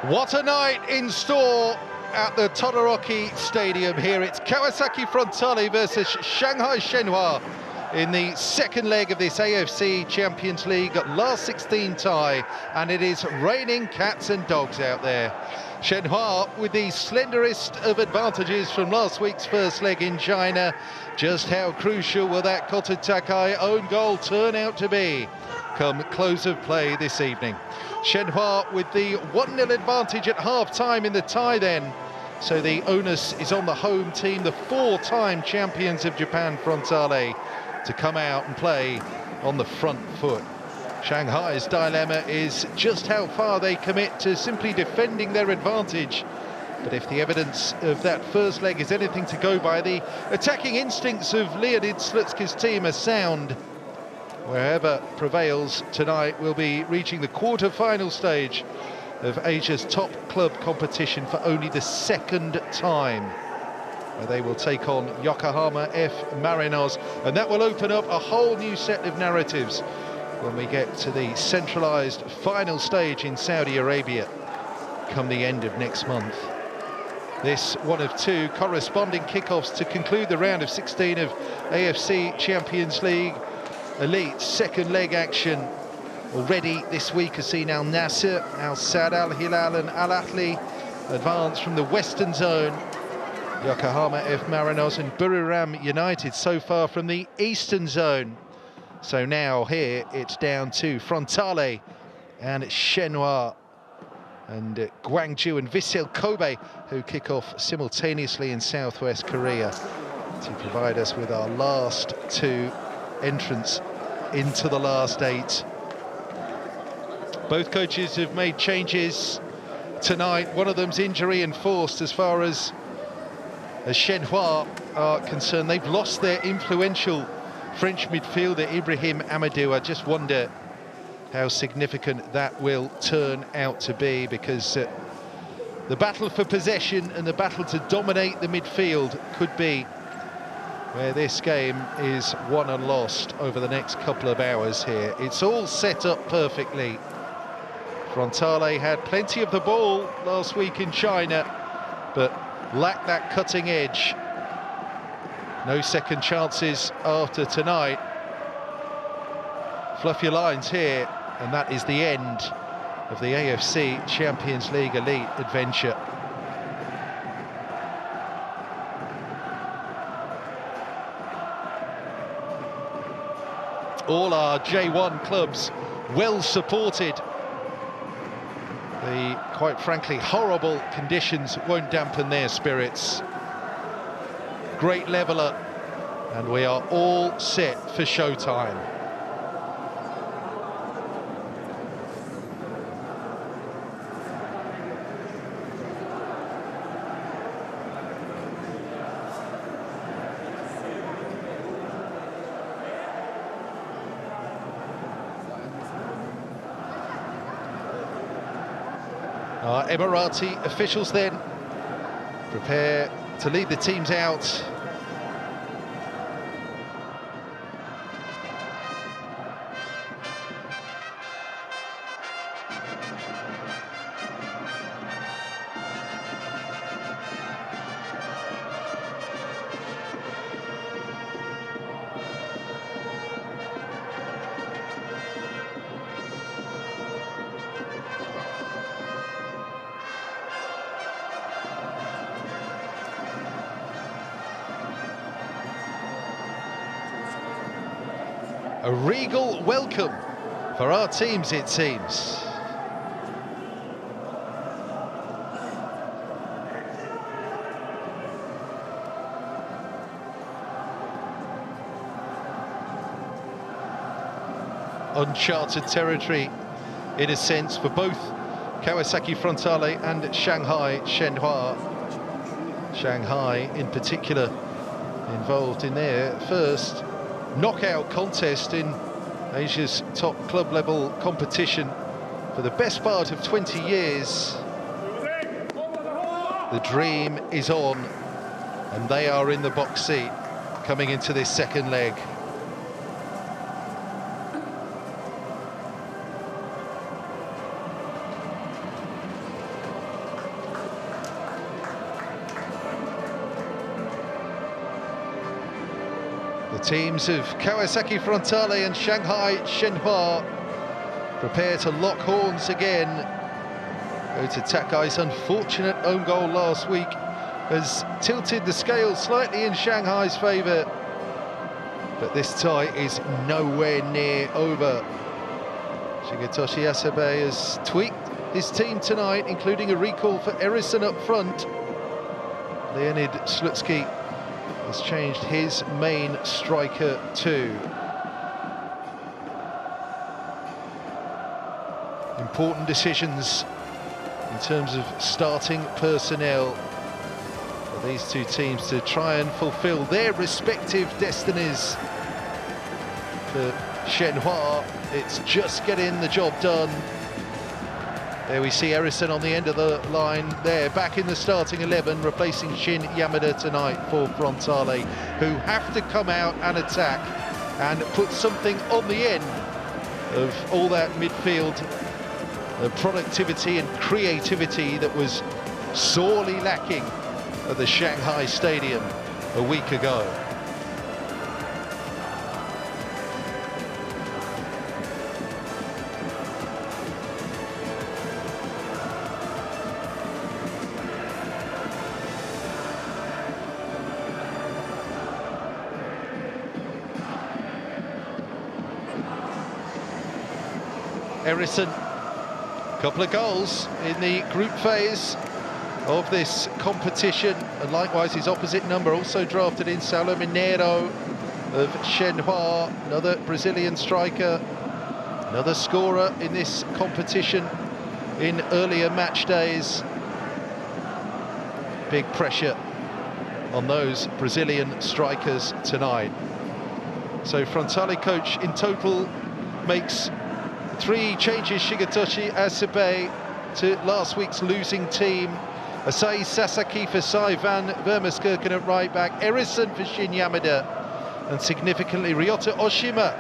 What a night in store at the Todoroki Stadium here. It's Kawasaki Frontale versus Shanghai Shenhua in the second leg of this AFC Champions League last 16 tie, and it is raining cats and dogs out there. Shenhua with the slenderest of advantages from last week's first leg in China. Just how crucial will that Kota Takai own goal turn out to be come close of play this evening? Shenhua with the 1-0 advantage at half-time in the tie then. So the onus is on the home team, the 4-time champions of Japan Frontale, to come out and play on the front foot. Shanghai's dilemma is just how far they commit to simply defending their advantage. But if the evidence of that first leg is anything to go by, the attacking instincts of Leonid Slutsky's team are sound. Wherever prevails tonight will be reaching the quarter-final stage of Asia's top club competition for only the second time, where they will take on Yokohama F. Marinos, and that will open up a whole new set of narratives when we get to the centralised final stage in Saudi Arabia come the end of next month. This one of two corresponding kickoffs to conclude the round of 16 of AFC Champions League Elite second leg action. Already this week has seen Al Nasser, Al Sadd, Al Hilal and Al Ahly advance from the western zone. Yokohama F. Marinos and Buriram United so far from the eastern zone. So now here it's down to Frontale and Shenhua and Gwangju and Vissel Kobe, who kick off simultaneously in Southwest Korea, to provide us with our last two entrants into the last eight. Both coaches have made changes tonight. One of them's injury enforced as far as Shenhua are concerned. They've lost their influential French midfielder Ibrahim Amadou. I just wonder how significant that will turn out to be, because the battle for possession and the battle to dominate the midfield could be where this game is won and lost over the next couple of hours here. It's all set up perfectly. Frontale had plenty of the ball last week in China, but lacked that cutting edge. No second chances after tonight. Fluff your lines here, and that is the end of the AFC Champions League Elite adventure. All our J1 clubs well supported. The, quite frankly, horrible conditions won't dampen their spirits. Great leveller, and we are all set for showtime. Our Emirati officials then prepare to lead the teams out. A regal welcome for our teams, it seems. Uncharted territory, in a sense, for both Kawasaki Frontale and Shanghai Shenhua. Shanghai, in particular, involved in their first knockout contest in Asia's top club level competition for the best part of 20 years. The dream is on, and they are in the box seat coming into this second leg. The teams of Kawasaki Frontale and Shanghai Shenhua prepare to lock horns again. Ota Takai's unfortunate own goal last week has tilted the scale slightly in Shanghai's favour, but this tie is nowhere near over. Shigetoshi Asabe has tweaked his team tonight, including a recall for Erison up front. Leonid Slutsky has changed his main striker too. Important decisions in terms of starting personnel for these two teams to try and fulfill their respective destinies. For Shenhua, it's just getting the job done. There we see Erison on the end of the line there, back in the starting 11, replacing Shin Yamada tonight for Frontale, who have to come out and attack and put something on the end of all that midfield productivity and creativity that was sorely lacking at the Shanghai Stadium a week ago. Erison, a couple of goals in the group phase of this competition, and likewise his opposite number also drafted in, Saulo Mineiro of Shenhua, another Brazilian striker, another scorer in this competition in earlier match days. Big pressure on those Brazilian strikers tonight. So Frontale coach in total makes 3 changes. Shigetoshi Asabe to last week's losing team, Asai Sasaki for Sai van Vermeskirchen at right back, Erison for Shin Yamada, and significantly Ryota Oshima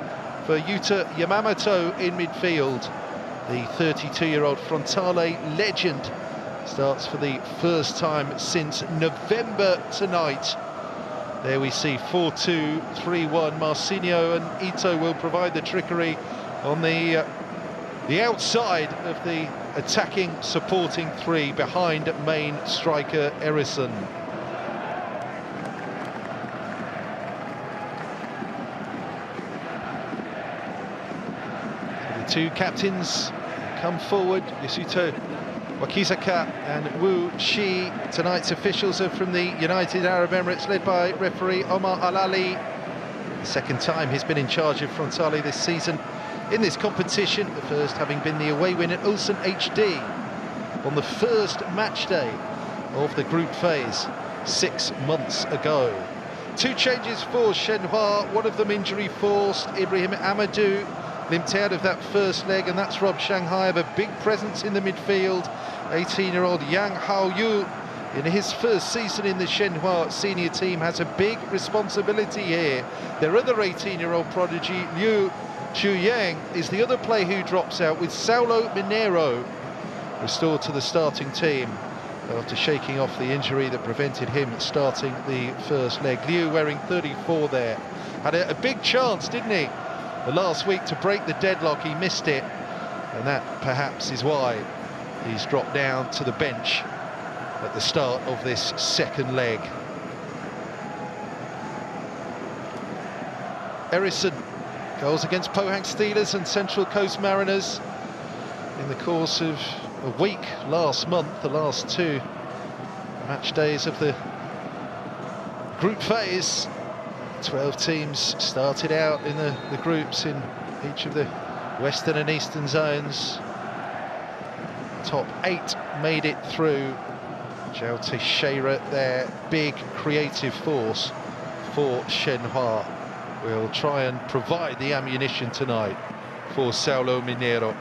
for Yuta Yamamoto in midfield. The 32-year-old Frontale legend starts for the first time since November tonight. There we see 4-2-3-1. Marcinho and Ito will provide the trickery on the outside of the attacking supporting 3 behind main striker Erison. So the 2 captains come forward, Yasuto Wakizaka and Wu Shi. Tonight's officials are from the United Arab Emirates, led by referee Omar Alali. The second time he's been in charge of Frontale this season in this competition, the first having been the away win at Ulsan HD on the first match day of the group phase 6 months ago. 2 changes for Shenhua, one of them injury forced. Ibrahim Amadou limped out of that first leg, and that's robbed Shanghai of a big presence in the midfield. 18-year-old Yang Haoyu, in his first season in the Shenhua senior team, has a big responsibility here. Their other 18-year-old prodigy, Liu Chuyang, is the other player who drops out, with Saulo Mineiro restored to the starting team after shaking off the injury that prevented him starting the first leg. Liu, wearing 34 there, had a big chance, didn't he, the last week to break the deadlock. He missed it, and that perhaps is why he's dropped down to the bench at the start of this second leg. Erison, goals against Pohang Steelers and Central Coast Mariners in the course of a week last month, the last 2 match days of the group phase. 12 teams started out in the groups in each of the western and eastern zones. Top 8 made it through. Zhao Teixeira there, big creative force for Shenhua, will try and provide the ammunition tonight for Saulo Mineiro.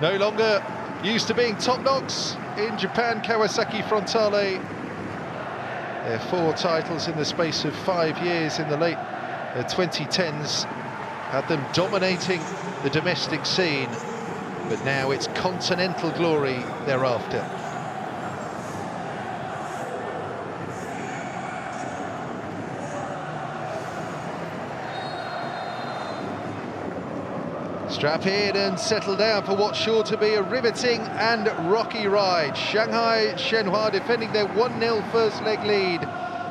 No longer used to being top dogs in Japan, Kawasaki Frontale. Their 4 titles in the space of 5 years in the late 2010s had them dominating the domestic scene, but now it's continental glory thereafter. Strap in and settle down for what's sure to be a riveting and rocky ride. Shanghai Shenhua defending their 1-0 first leg lead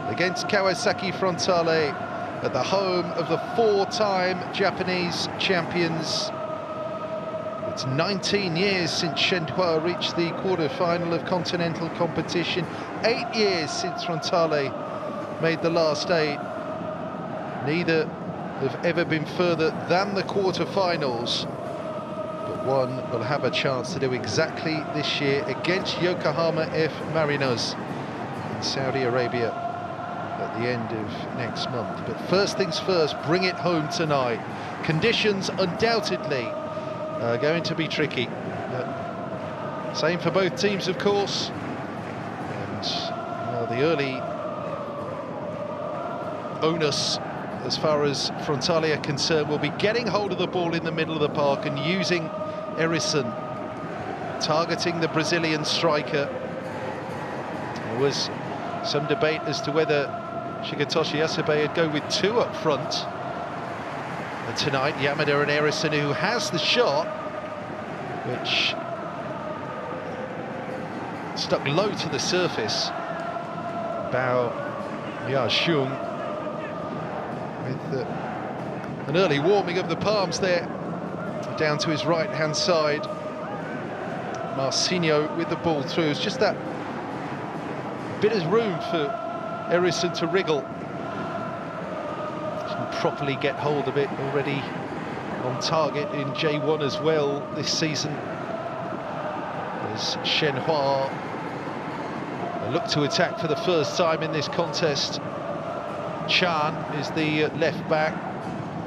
against Kawasaki Frontale at the home of the 4-time Japanese champions. It's 19 years since Shenhua reached the quarter-final of continental competition. 8 years since Frontale made the last 8. Neither have ever been further than the quarter-finals, but one will have a chance to do exactly this year against Yokohama F. Marinos in Saudi Arabia at the end of next month. But first things first, bring it home tonight. Conditions undoubtedly are going to be tricky. Same for both teams, of course. And the early onus as far as Frontale are concerned will be getting hold of the ball in the middle of the park and using Erison, targeting the Brazilian striker. There was some debate as to whether Shigetoshi Asabe would go with 2 up front. And tonight, Yamada and Erison, who has the shot, which stuck low to the surface. Bao Yashung with an early warming of the palms there, down to his right-hand side. Marcinho with the ball through. It's just that bit of room for Erison to wriggle. Doesn't properly get hold of it. Already on target in J1 as well this season. As Shenhua look to attack for the first time in this contest. Chan is the left back.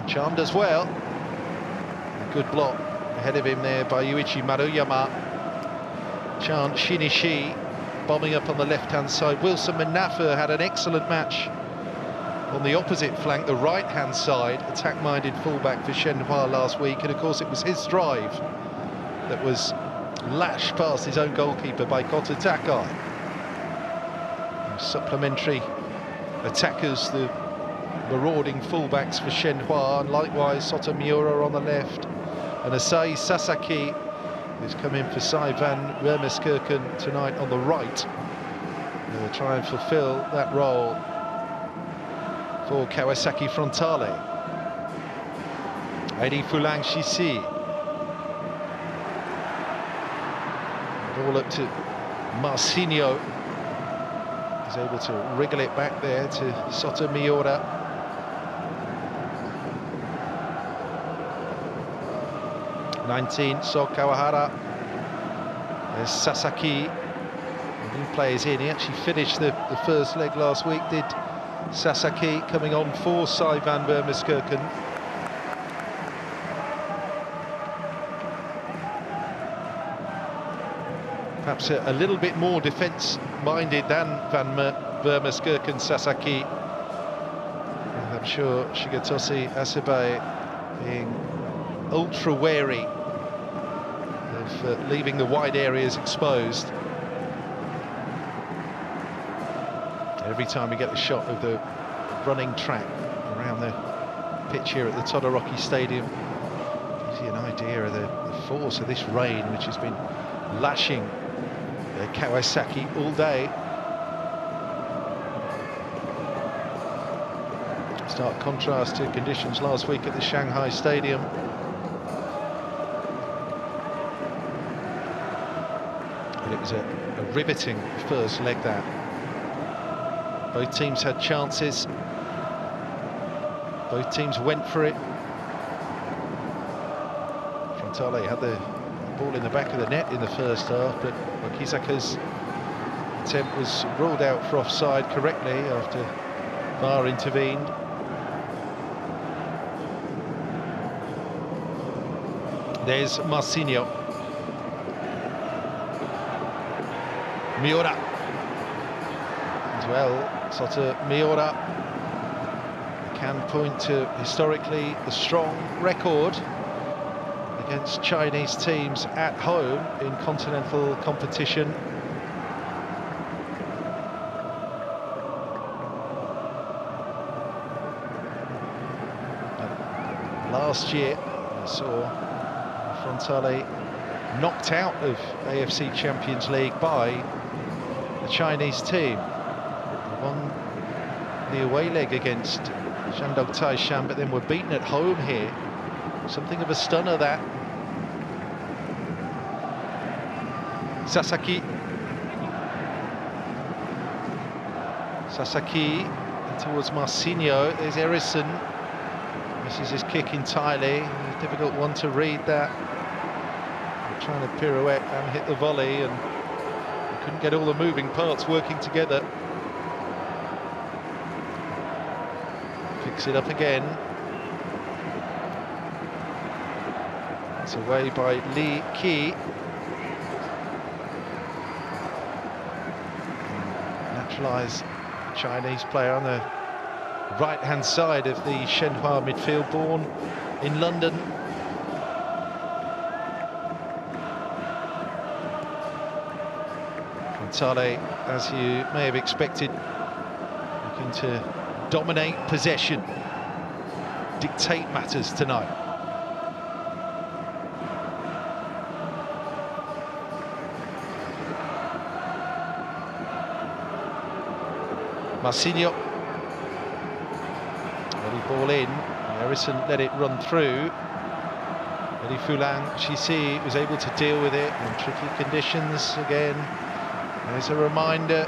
Chan does well. A good block ahead of him there by Yuichi Maruyama. Chan Shinichi bombing up on the left-hand side. Wilson Manafa had an excellent match on the opposite flank, the right-hand side, attack-minded fullback for Shenhua last week, and of course it was his drive that was lashed past his own goalkeeper by Kota Takai. Supplementary attackers, the marauding fullbacks for Shenhua, and likewise Sota Miura on the left, and Asai Sasaki, who's come in for Saivan Wermeskirchen tonight on the right. They'll try and fulfill that role for Kawasaki Frontale. Eddie Fulang Shisi. All up to Marcinho. He's able to wriggle it back there to Sota Miura. So Kawahara. There's Sasaki. New players in. He actually finished the first leg last week, did Sasaki, coming on for Saivan Wermeskirchen. Perhaps a little bit more defence-minded than Van Wermeskirchen Sasaki. And I'm sure Shigetoshi Asabe being ultra wary of leaving the wide areas exposed. Every time we get the shot of the running track around the pitch here at the Todoroki Stadium, gives you an idea of the force of this rain, which has been lashing Kawasaki all day. Stark contrast to conditions last week at the Shanghai Stadium. But it was a riveting first leg, that. Both teams had chances. Both teams went for it. Frontale had the ball in the back of the net in the first half, but Wakizaka's attempt was ruled out for offside correctly after VAR intervened. There's Marcinho. Miura as well. Sota Miura can point to historically the strong record against Chinese teams at home in continental competition. Last year, I saw Frontale knocked out of AFC Champions League by the Chinese team. They won the away leg against Shandong Taishan, but then were beaten at home here. Something of a stunner, that. Sasaki towards Marcinho. There's Erison. Misses his kick entirely. A difficult one to read, that. Trying to pirouette and hit the volley, and couldn't get all the moving parts working together. Picks it up again. It's away by Li Qi. Naturalised Chinese player on the right-hand side of the Shenhua midfield, born in London. Frontale, as you may have expected, looking to dominate possession, dictate matters tonight. Marcinho, early ball in. Erison let it run through. Eddie Fulang Shisi was able to deal with it in tricky conditions again. There's a reminder.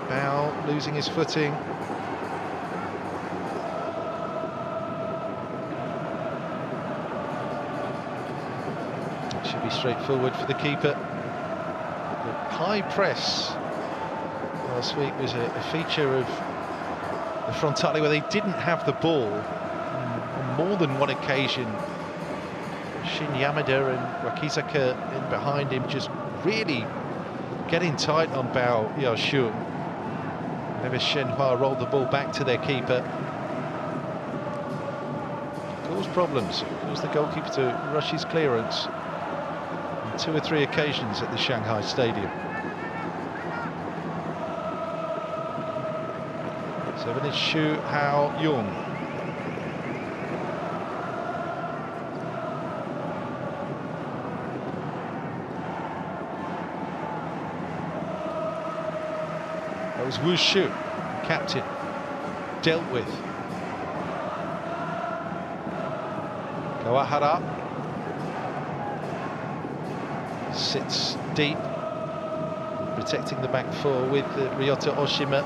Bao losing his footing. It should be straightforward for the keeper. The high press last week was a feature of the Frontale, where they didn't have the ball on more than one occasion. Shin Yamada and Wakizaka in behind him, just really getting tight on Bao Yaoshun. Whenever Shenhua rolled the ball back to their keeper, caused problems, caused the goalkeeper to rush his clearance on 2 or 3 occasions at the Shanghai Stadium. 7 is Xu Hao Yung. That was Wu Shu, captain, dealt with. Kawahara sits deep, protecting the back 4 with Ryota Oshima.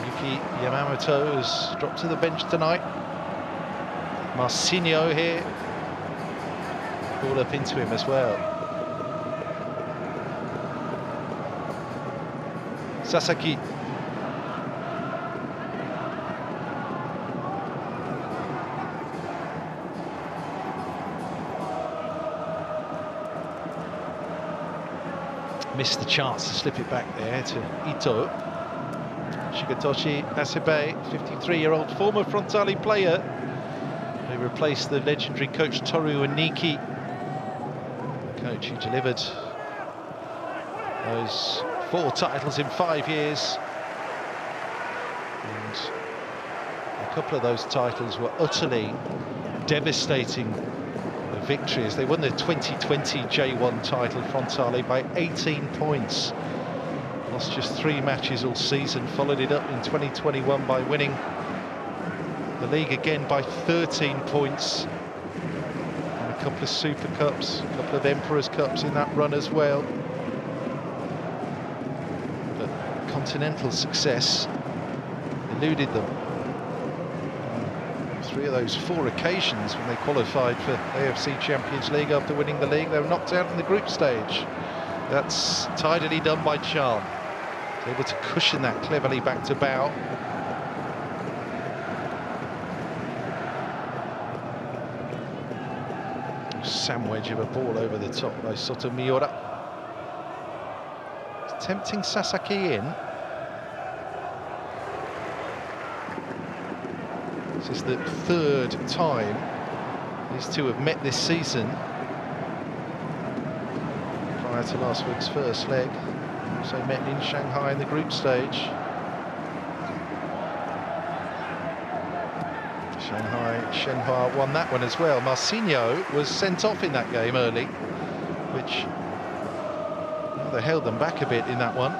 Yuki Yamamoto has dropped to the bench tonight. Marcinho here, ball up into him as well. Sasaki. Missed the chance to slip it back there to Ito. Shigetoshi Asebe, 53-year-old former Frontale player, who replaced the legendary coach Toru Oniki, the coach who delivered those 4 titles in 5 years, and a couple of those titles were utterly devastating victories. They won the 2020 J1 title, Frontale, by 18 points. Lost just 3 matches all season, followed it up in 2021 by winning the league again by 13 points. And a couple of Super Cups, a couple of Emperor's Cups in that run as well. But continental success eluded them. 3 of those 4 occasions when they qualified for AFC Champions League after winning the league, they were knocked out in the group stage. That's tidily done by Chan. Able to cushion that cleverly back to Bao. Sandwich of a ball over the top by Soto Miura. Tempting Sasaki in. This is the third time these two have met this season. Prior to last week's first leg, also met in Shanghai in the group stage. Shanghai Shenhua won that one as well. Marcinho was sent off in that game early, which they held them back a bit in that one.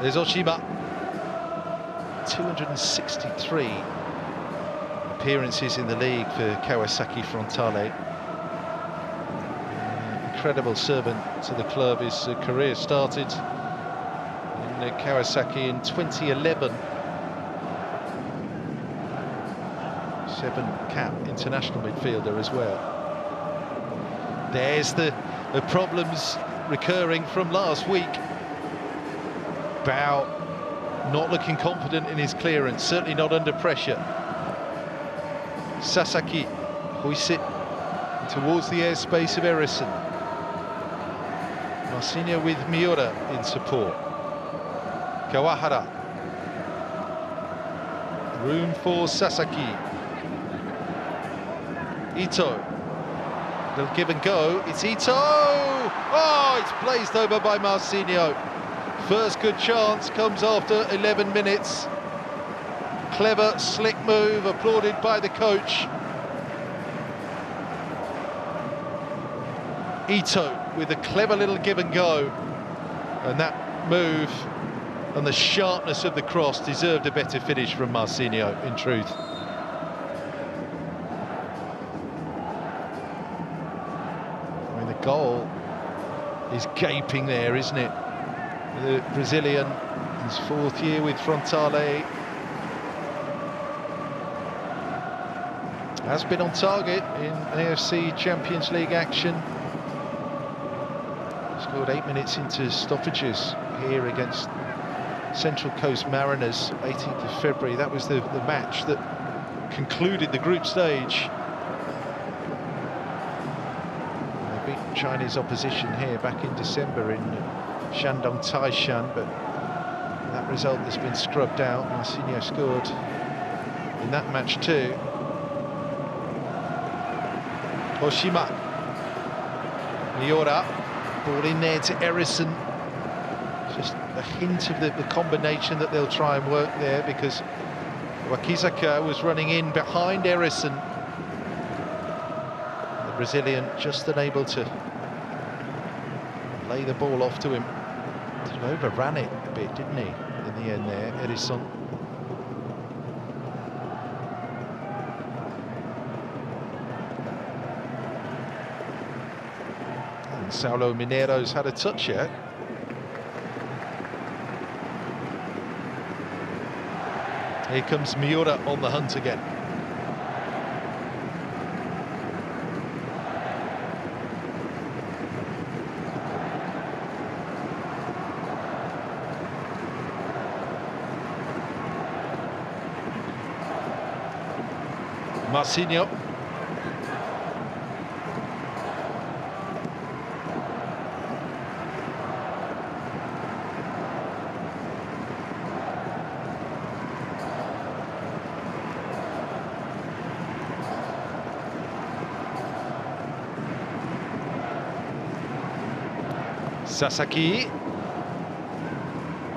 There's Oshima. 263 appearances in the league for Kawasaki Frontale. Incredible servant to the club. His career started in Kawasaki in 2011. 7-cap international midfielder as well. There's the problems recurring from last week. Bao not looking confident in his clearance, certainly not under pressure. Sasaki hoists it towards the airspace of Erison. Marcinho with Miura in support. Kawahara. Room for Sasaki. Ito. They'll give and go. It's Ito! Oh, it's blazed over by Marcinho. First good chance comes after 11 minutes. Clever, slick move, applauded by the coach. Ito with a clever little give and go. And that move and the sharpness of the cross deserved a better finish from Marcinho, in truth. I mean, the goal is gaping there, isn't it? The Brazilian, his 4th year with Frontale, has been on target in AFC Champions League action. Scored 8 minutes into stoppages here against Central Coast Mariners, 18th of February. That was the match that concluded the group stage. They beat Chinese opposition here back in December in Shandong Taishan, but that result has been scrubbed out. Marcinho scored in that match too. Oshima. Miura. Ball in there to Erison. Just a hint of the combination that they'll try and work there, because Wakizaka was running in behind Erison. The Brazilian just unable to lay the ball off to him. Sort of overran it a bit, didn't he, in the end there, Erison. And Saulo Mineiro's had a touch yet. Here comes Miura on the hunt again. Marcinho. Sasaki.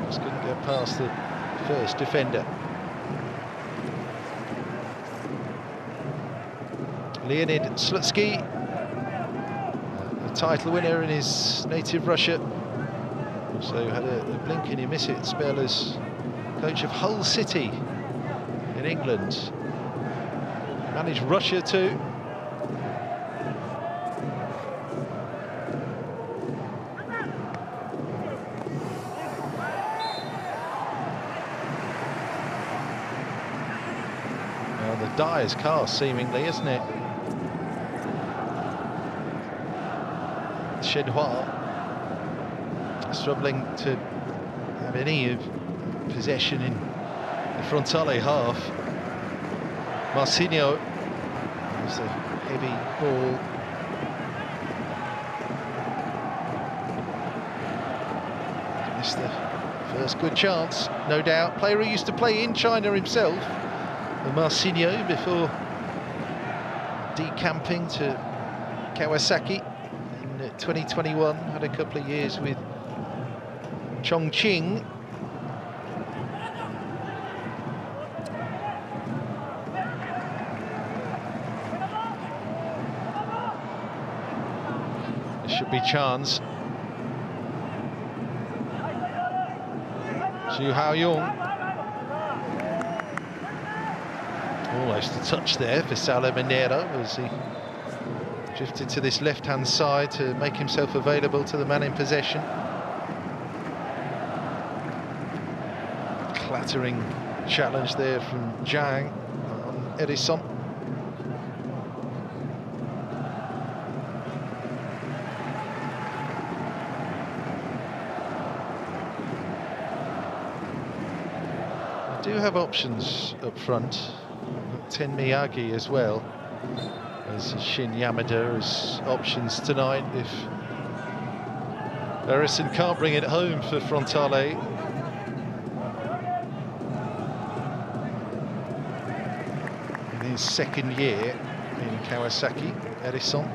Just couldn't get past the first defender. Leonid Slutsky, a title winner in his native Russia. Also had a blink and you miss it spell as coach of Hull City in England. Managed Russia too. Well, the die is cast seemingly, isn't it? Shenhua struggling to have any possession in the Frontale half. Marcinho was a heavy ball. Missed the first good chance, no doubt. Player who used to play in China himself, Marcinho, before decamping to Kawasaki in 2021. Had a couple of years with Chongqing. There should be chance. Xu Haoyong. Almost a touch there for Saulo Mineiro as he drifted to this left-hand side to make himself available to the man in possession. Clattering challenge there from Zhang on Edison. They do have options up front. Ten Miyagi as well as Shin Yamada as options tonight if Harrison can't bring it home for Frontale. In his second year in Kawasaki, Edison.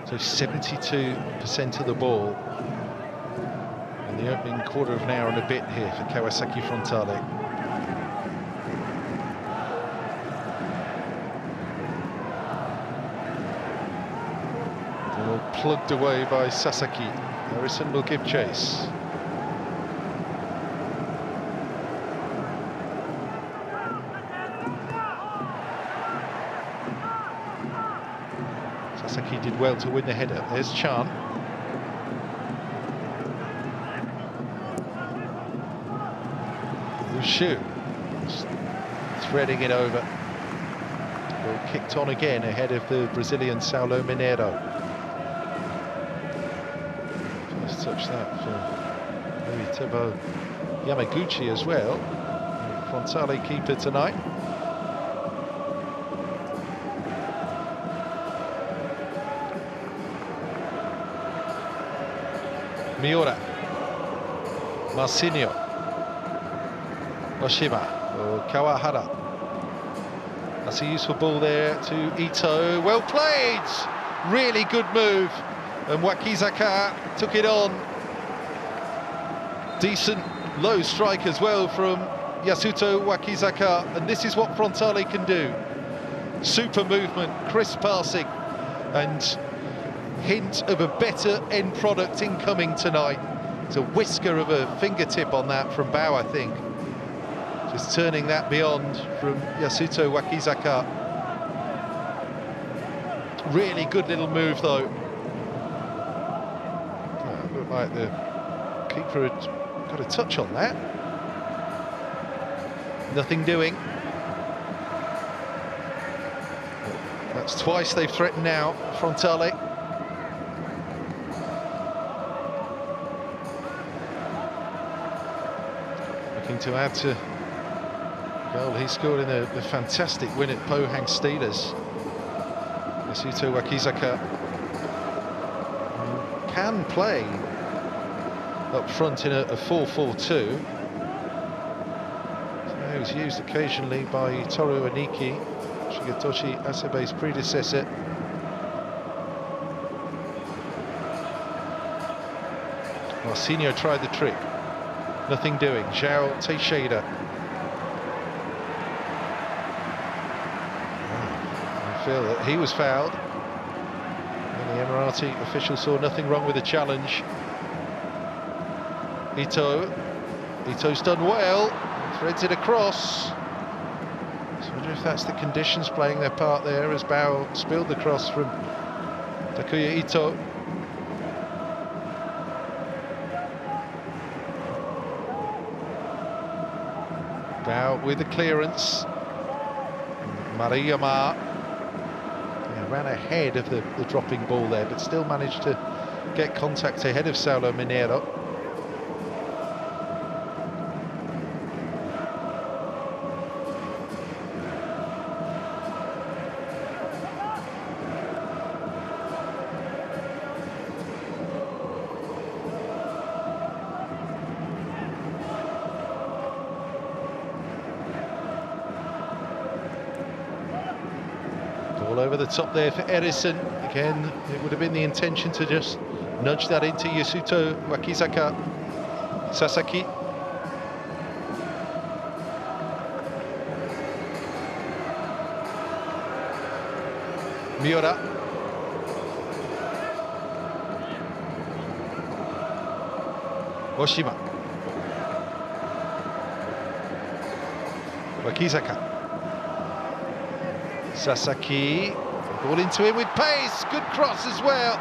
So 72% of the ball in the opening quarter of an hour and a bit here for Kawasaki Frontale. Plugged away by Sasaki. Harrison will give chase. Sasaki did well to win the header. There's Chan. Wushu threading it over. Ball kicked on again ahead of the Brazilian Saulo Mineiro. Touch that for maybe Tebo Yamaguchi as well. Frontale keeper tonight. Miura, Marcinho, Oshima, or Kawahara. That's a useful ball there to Ito. Well played! Really good move. And Wakizaka took it on. Decent low strike as well from Yasuto Wakizaka. And this is what Frontale can do. Super movement, crisp passing, and hint of a better end product incoming tonight. It's a whisker of a fingertip on that from Bao, I think. Just turning that beyond from Yasuto Wakizaka. Really good little move though. Looked like the keeper had got a touch on that. Nothing doing. That's twice they've threatened now, Frontale. Looking to add to the goal he scored in the fantastic win at Pohang Steelers. Yasuto Wakizaka can play up front in a 4-4-2. So he was used occasionally by Toru Aniki, Shigetoshi Asebe's predecessor. Marcinho tried the trick. Nothing doing. João Teixeira. I feel that he was fouled. And the Emirati official saw nothing wrong with the challenge. Ito's done well. Threads it across. So I wonder if that's the conditions playing their part there as Bao spilled the cross from Takuya Ito. Bao with the clearance. Mariyama ran ahead of the dropping ball there, but still managed to get contact ahead of Saulo Mineiro. Ball over the top there for Erison. Again, it would have been the intention to just nudge that into Yasuto Wakizaka. Sasaki. Miura. Oshima. Wakizaka. Sasaki. Ball into him with pace. Good cross as well.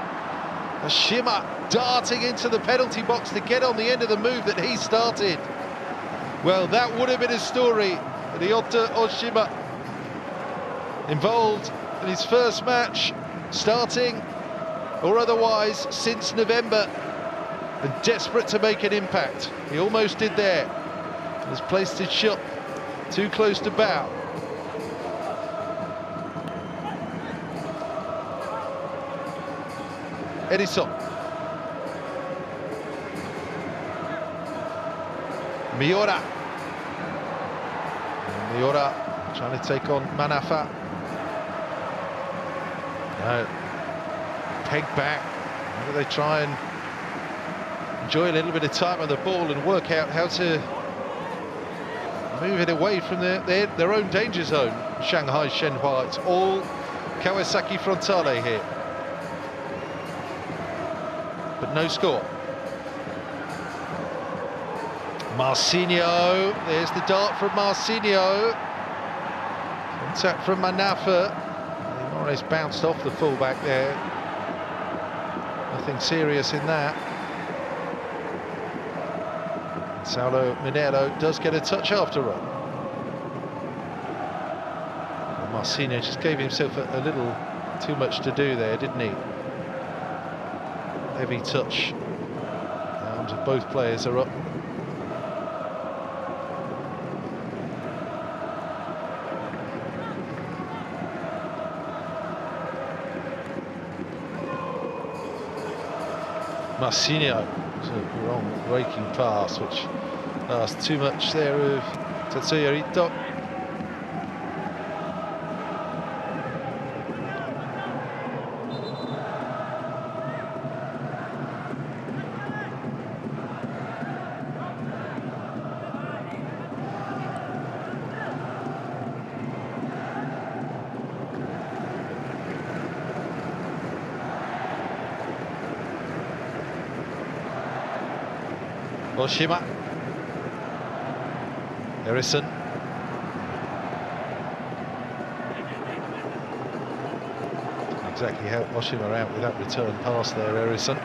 Oshima darting into the penalty box to get on the end of the move that he started. Well, that would have been a story. Ryota Oshima involved in his first match, starting or otherwise since November, and desperate to make an impact. He almost did there. Has placed his shot too close to bow. Edison. Miura. Miura trying to take on Manafa. No. Peg back. Maybe they try and enjoy a little bit of time on the ball and work out how to move it away from their own danger zone. Shanghai Shenhua. It's all Kawasaki Frontale here. But no score. Marcinho, there's the dart from Marcinho. Contact from Manafa. More or less bounced off the fullback there. Nothing serious in that. Saulo Mineiro does get a touch after all. Marcinho just gave himself a little too much to do there, didn't he? Heavy touch. Arms of both players are up. Marcinho, it's a wrong breaking pass, which asked too much there of Tatsuya Ito. Oshima. Erison. Exactly how Oshima out with that return pass there, Erison.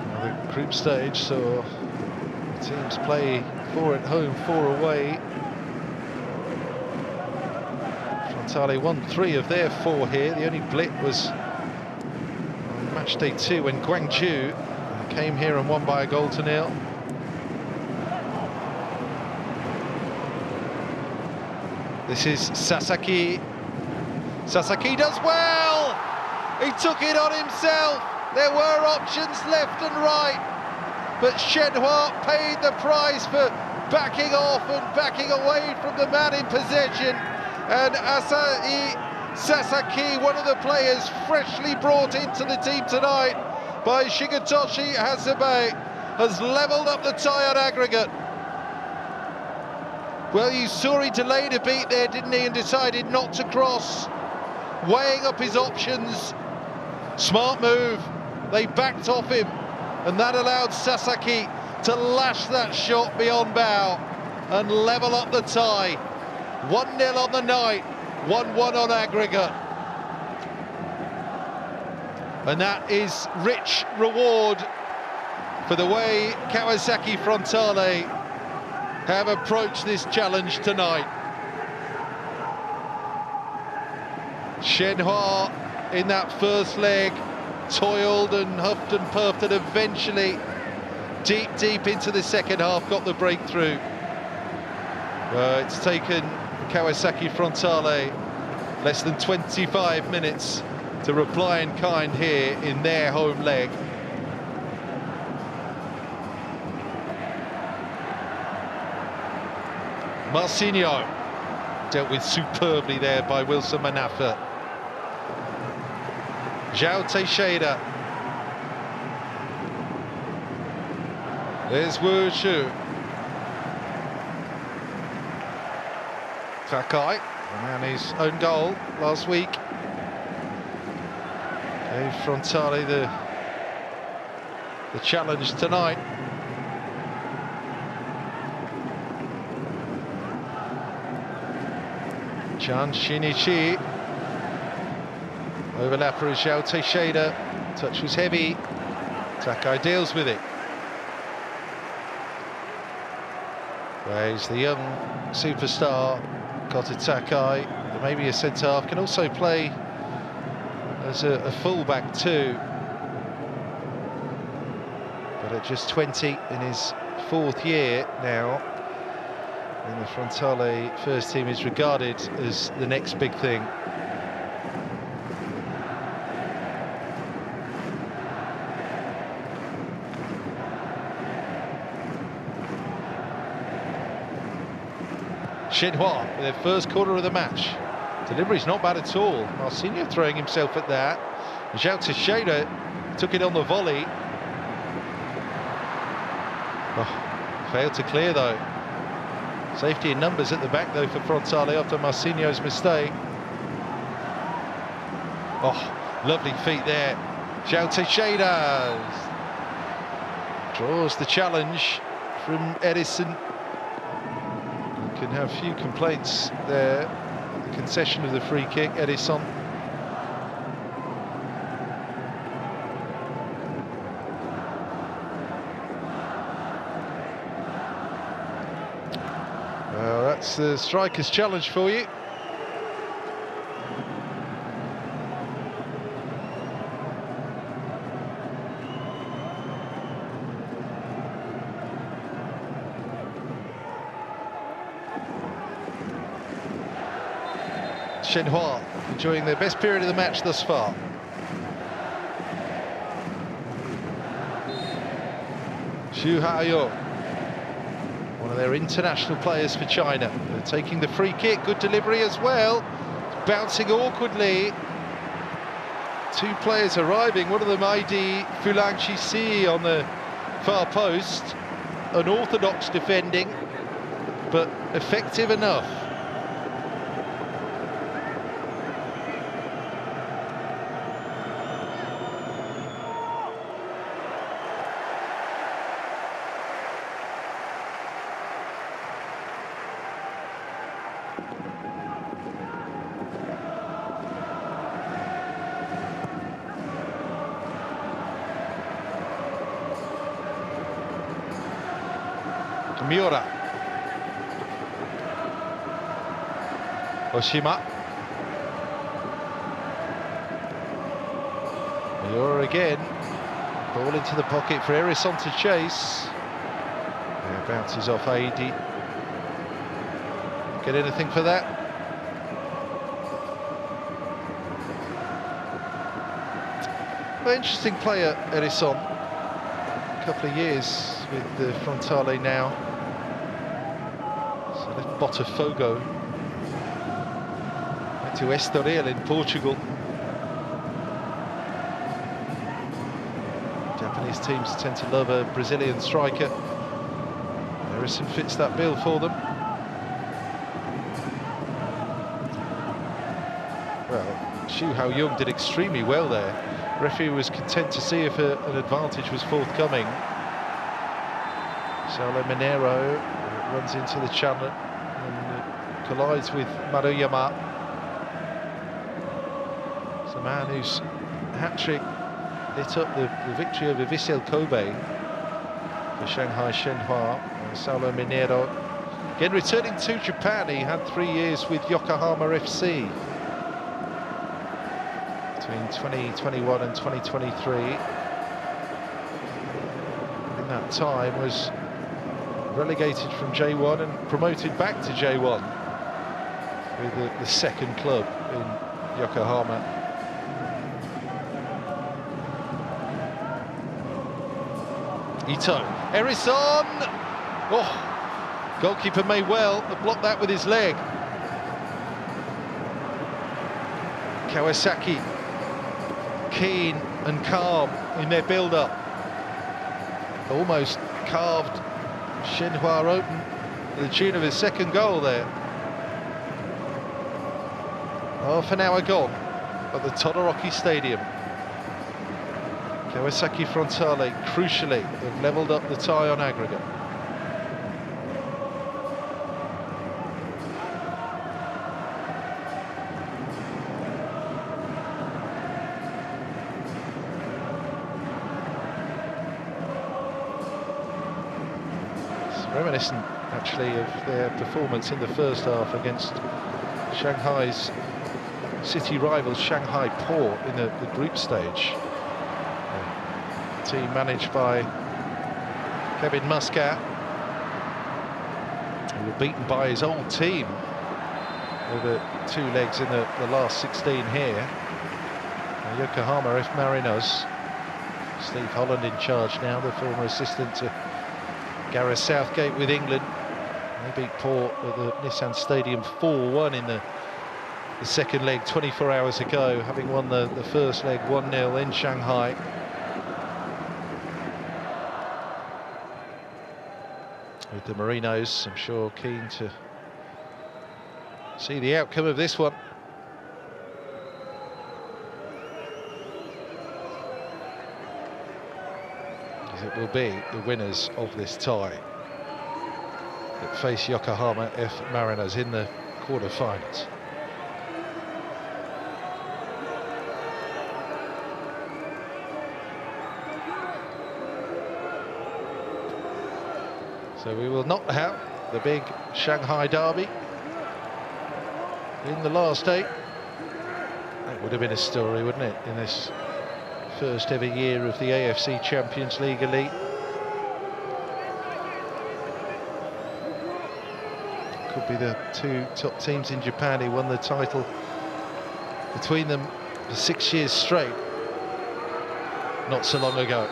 Another group stage, so the teams play 4 at home, 4 away. Frontale won 3 of their 4 here. The only blip was on match day 2 when Guangzhou came here and won by a goal to 0. This is Sasaki. Sasaki does well! He took it on himself. There were options left and right, but Shenhua paid the price for backing off and backing away from the man in possession. And Asai Sasaki, one of the players freshly brought into the team tonight by Shigetoshi Hasebe, has levelled up the tie on aggregate. Well, you saw he delayed a beat there, didn't he, and decided not to cross, weighing up his options. Smart move. They backed off him, and that allowed Sasaki to lash that shot beyond bow and level up the tie. 1-0 on the night, 1-1 on aggregate. And that is rich reward for the way Kawasaki Frontale have approached this challenge tonight. Shenhua in that first leg toiled and huffed and puffed, and eventually deep into the second half got the breakthrough. It's taken Kawasaki Frontale less than 25 minutes to reply in kind here in their home leg. Marcinho dealt with superbly there by Wilson Manafa. João Teixeira. There's Wu Shu. Takai, the man his own goal last week, gave Frontale the challenge tonight. Chan Shinichi. Overlapper is João Teixeira. Touch was heavy. Takai deals with it. Where's the young superstar, Kota Takai, maybe a centre-half, can also play as a full-back too. But at just 20, in his 4th year now, in the Frontale first team, is regarded as the next big thing. Shenhua with their first corner of the match. Delivery's not bad at all. Marcinho throwing himself at that. João Teixeira took it on the volley. Oh, failed to clear though. Safety in numbers at the back though for Frontale after Marcinho's mistake. Oh, lovely feet there. João Teixeira draws the challenge from Edison. Can have few complaints there. The concession of the free kick, Edison. Well, that's the striker's challenge for you. Shenhua enjoying their best period of the match thus far. Xu Haoyou, one of their international players for China. They're taking the free kick, good delivery as well. Bouncing awkwardly. 2 players arriving, one of them ID Fulang Chisi on the far post. Unorthodox defending, but effective enough. Miura. Oshima. Miura again. Ball into the pocket for Erison to chase. Yeah, bounces off Aidi. Get anything for that? Well, interesting player, Erison. A couple of years with the Frontale now. So left Botafogo. Went to Estoril in Portugal. Japanese teams tend to love a Brazilian striker. Erison fits that bill for them. Well, Xu Haoyou did extremely well there. Referee was content to see if an advantage was forthcoming. Saulo Mineiro runs into the channel and collides with Maruyama. It's a man whose hat-trick lit up the victory over Vissel Kobe for Shanghai Shenhua. Saulo Mineiro, again returning to Japan. He had 3 years with Yokohama FC. Between 2021 and 2023. In that time was relegated from J1 and promoted back to J1 with the second club in Yokohama. Ito, Erison! Oh, Goalkeeper may well have blocked that with his leg. Kawasaki keen and calm in their build-up. Almost carved Shenhua open to the tune of his second goal there. Half an hour gone at the Todoroki Stadium. Kawasaki Frontale, crucially, have levelled up the tie on aggregate. Reminiscent, actually, of their performance in the first half against Shanghai's city rivals, Shanghai Port, in the group stage. A team managed by Kevin Muscat, who were beaten by his old team over 2 legs in the last 16 here. Yokohama F. Marinos. Steve Holland in charge now, the former assistant to Gareth Southgate with England. They beat Port at the Nissan Stadium 4-1 in the second leg 24 hours ago, having won the first leg 1-0 in Shanghai. With the Marinos, I'm sure, keen to see the outcome of this one. It will be the winners of this tie that face Yokohama F. Mariners in the quarter-finals. So we will not have the big Shanghai derby in the last 8. That would have been a story, wouldn't it, in this first ever year of the AFC Champions League Elite. Could be the 2 top teams in Japan who won the title between them for 6 years straight, not so long ago.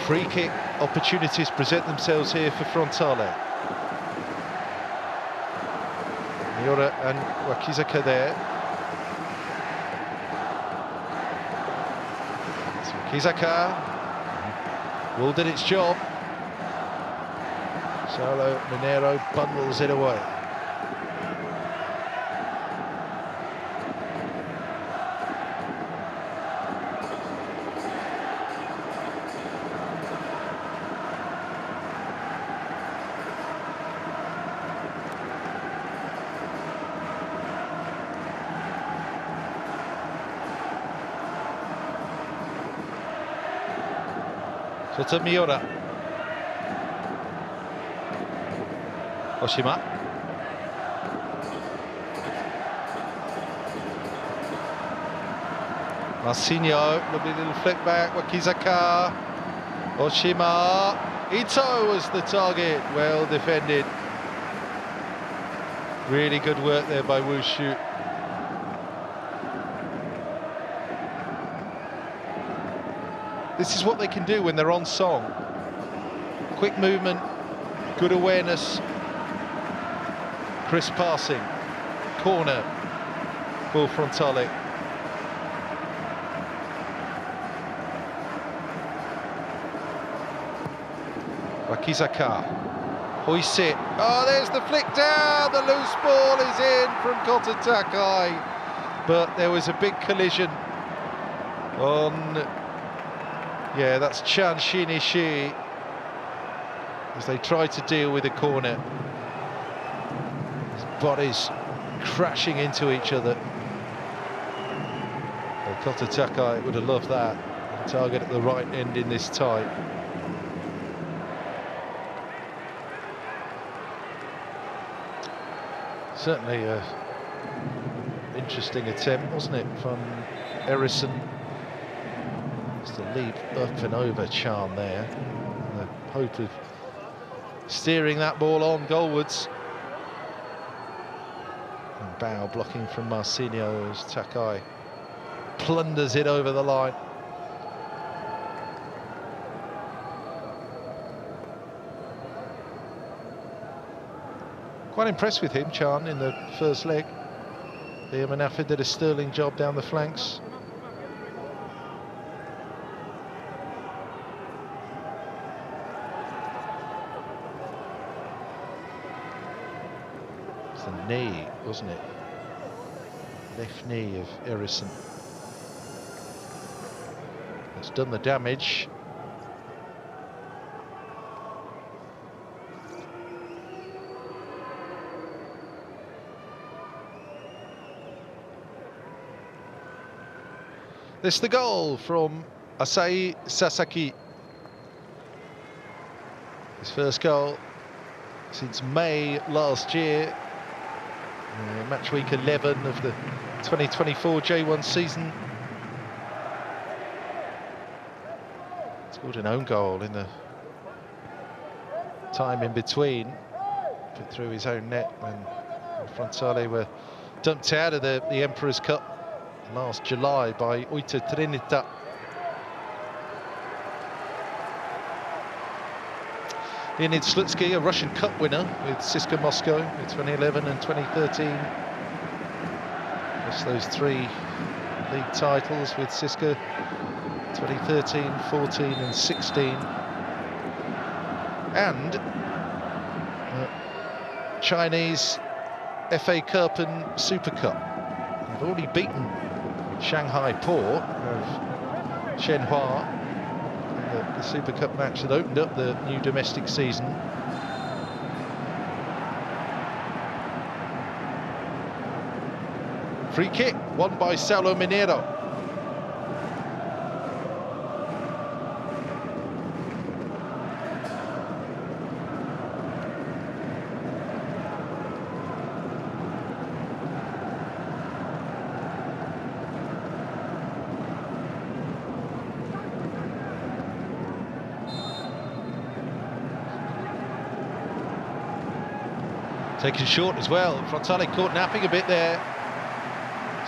Free kick opportunities present themselves here for Frontale. Miura and Wakizaka there. Wakizaka will did its job. Solo Minero bundles it away. So to Miura. Oshima. Marcinho, lovely little flick back. Wakizaka. Oshima. Ito was the target. Well defended. Really good work there by Wushu. This is what they can do when they're on song. Quick movement, good awareness, crisp passing. Corner for Frontale. Wakizaka hoists it. Oh, there's the flick down. The loose ball is in from Kota Takai. But there was a big collision on... Yeah, that's Chan Shinishi as they try to deal with a corner. His bodies crashing into each other. Well, Kota Takai would have loved that. Target at the right end in this tie. Certainly an interesting attempt, wasn't it, from Erison? The leap up and over charm there, and the hope of steering that ball on goalwards. And Bao blocking from Marcinho as Takai plunders it over the line. Quite impressed with him, Chan, in the first leg. Liam Anafa did a sterling job down the flanks. It's the knee, wasn't it? Left knee of Erison. It's done the damage. This is the goal from Asahi Sasaki. His first goal since May last year. Match week 11 of the 2024 J1 season. Scored an own goal in the time in between. Put through his own net when Frontale were dumped out of the Emperor's Cup last July by Oita Trinita. Leonid Slutsky, a Russian Cup winner with CSKA Moscow in 2011 and 2013. Just those 3 league titles with CSKA, 2013, 14 and 16. And Chinese FA Cup and Super Cup. They've already beaten Shanghai Shenhua in the Super Cup match that opened up the new domestic season. Free kick won by Saulo Mineiro. Taken short as well. Frontale caught napping a bit there.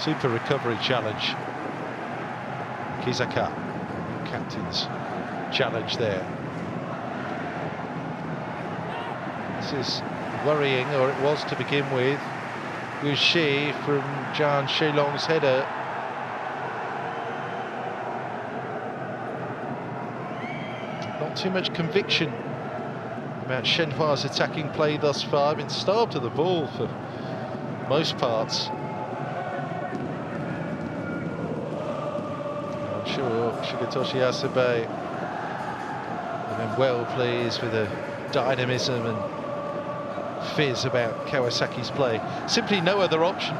Super recovery challenge. Kizaka, captain's challenge there. This is worrying, or it was to begin with. Wu Shi from Zhang Shelong's header. Not too much conviction about Shenhua's attacking play thus far. Been starved of the ball for most parts. I'm sure Shigetoshi Asabe have been well pleased with the dynamism and fizz about Kawasaki's play. Simply no other option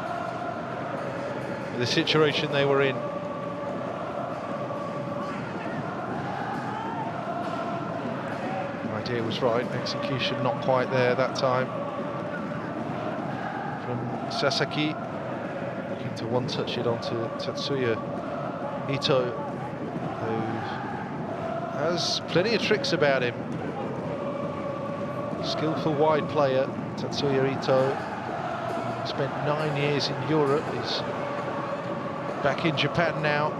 for the situation they were in. Idea was right, execution not quite there that time from Sasaki, looking to one-touch it onto Tatsuya Ito, who has plenty of tricks about him. Skillful wide player, Tatsuya Ito. Spent 9 years in Europe, he's back in Japan now.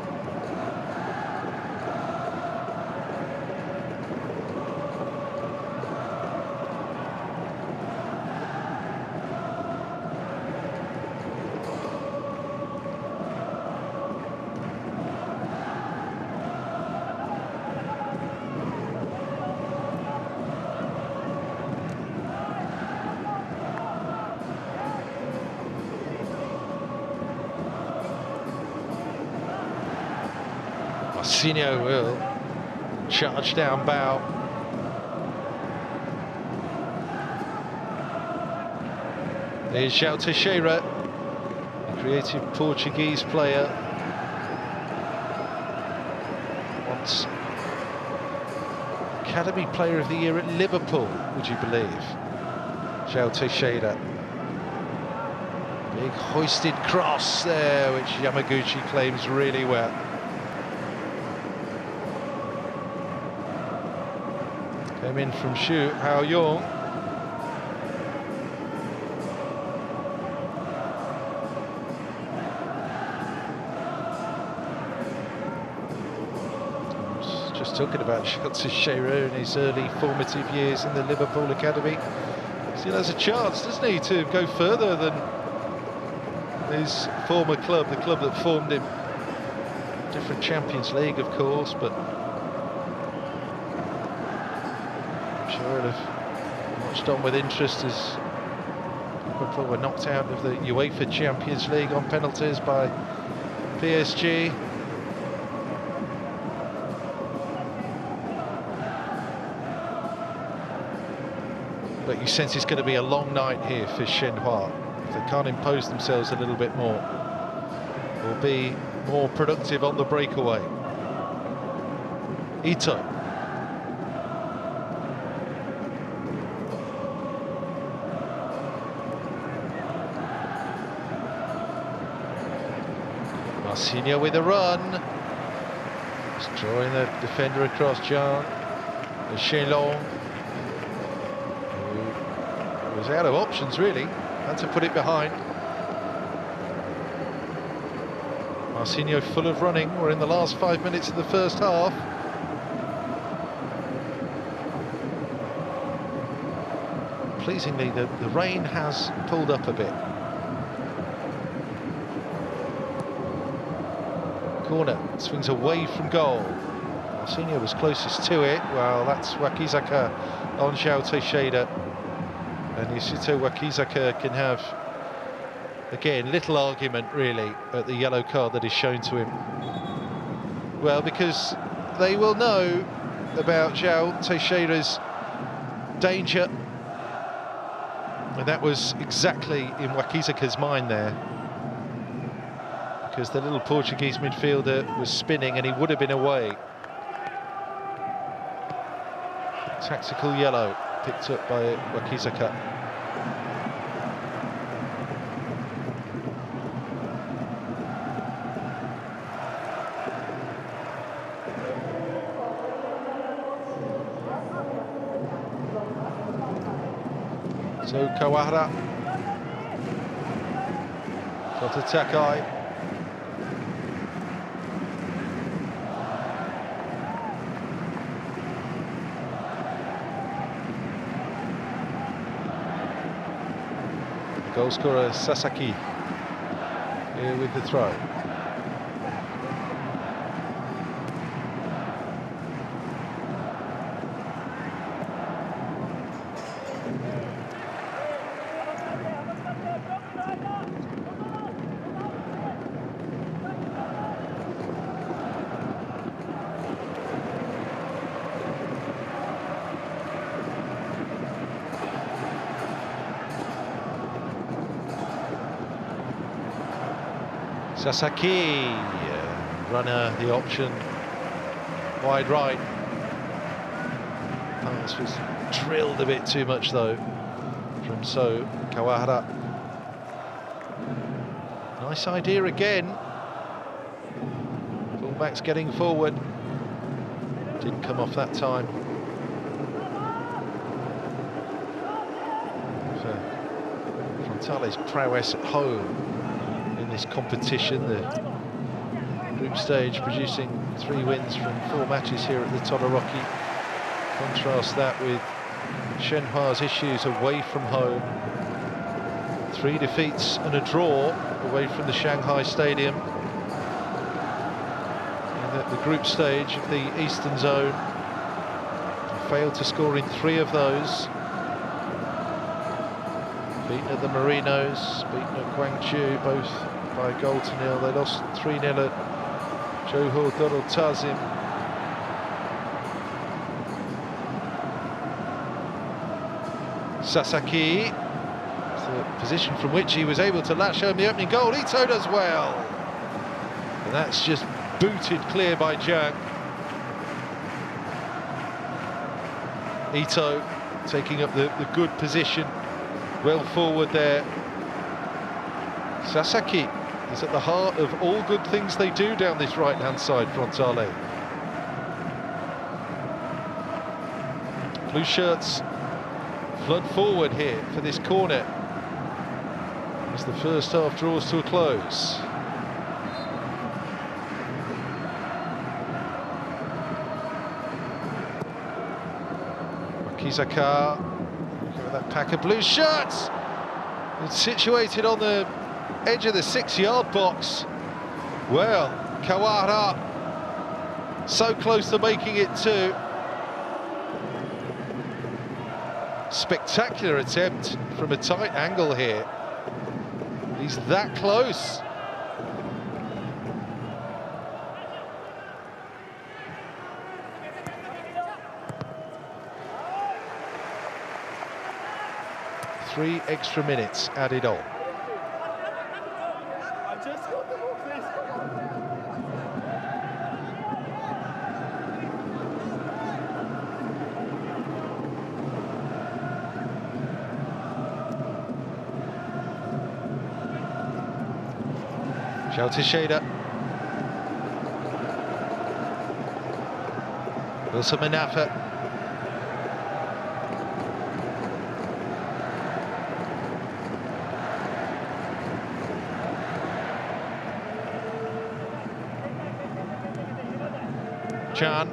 Marcinho will charge down bow. There's João Teixeira, the creative Portuguese player. Once Academy Player of the Year at Liverpool, would you believe? João Teixeira. Big hoisted cross there, which Yamaguchi claims really well. Came in from Xu Haoyong. Just talking about João Teixeira in his early formative years in the Liverpool Academy. Still has a chance, doesn't he, to go further than his former club, the club that formed him. Different Champions League, of course, but I'm sure he'll have watched on with interest as Liverpool were knocked out of the UEFA Champions League on penalties by PSG. But you sense it's going to be a long night here for Shenhua. If they can't impose themselves a little bit more, or be more productive on the breakaway. Ito. Marcinho with a run. Just drawing the defender across. Jean. Chelon. Was out of options, really. Had to put it behind. Marcinho full of running. We're in the last 5 minutes of the first half. Pleasingly, the rain has pulled up a bit. Corner, swings away from goal. Marcinho was closest to it. Well, that's Wakizaka on João Teixeira. And Yasuto Wakizaka can have, again, little argument really at the yellow card that is shown to him. Well, because they will know about João Teixeira's danger. And that was exactly in Wakizaka's mind there. Because the little Portuguese midfielder was spinning and he would have been away. Tactical yellow picked up by Wakizaka. So Kawahara, Kota Takai. Goal scorer Sasaki here with the throw. Sasaki, runner, the option, wide right. Pass was drilled a bit too much though from So Kawahara. Nice idea again. Fullback's getting forward. Didn't come off that time. For Frontale's prowess at home. This competition, the group stage, producing 3 wins from 4 matches here at the Todoroki. Contrast that with Shenhua's issues away from home. 3 defeats and a draw away from the Shanghai Stadium. In the group stage of the Eastern Zone, failed to score in 3 of those. Beaten at the Marinos, beaten at Guangzhou, both by a goal to nil. They lost 3-0 at Johor Darul Tazim. Sasaki, the position from which he was able to latch home the opening goal. Ito does well. And that's just booted clear by Jiang. Ito taking up the good position. Well forward there. Sasaki is at the heart of all good things they do down this right-hand side, Frontale. Blue shirts flood forward here for this corner as the first half draws to a close. Wakizaka That pack of blue shirts. It's situated on the edge of the 6-yard box. Well, Kawara so close to making it two. Spectacular attempt from a tight angle here. He's that close. Three extra minutes added on. Shelter Wilson Manafa. Chan.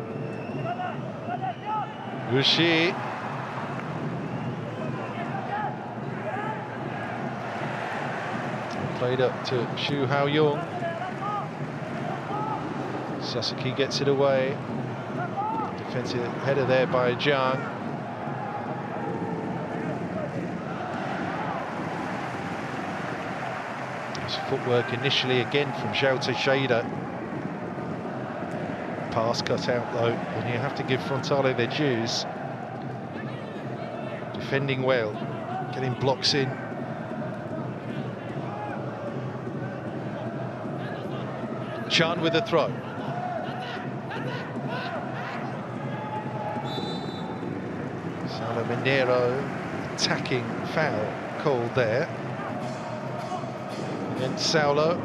Rushi. Played up to Shu Hao Young. Sasaki gets it away. Defensive header there by Zhang. Nice footwork initially again from Zhao Teixeira. Pass cut out though, and you have to give Frontale their dues. Defending well, getting blocks in. Chan with the throw. Minero attacking foul called there against Saulo.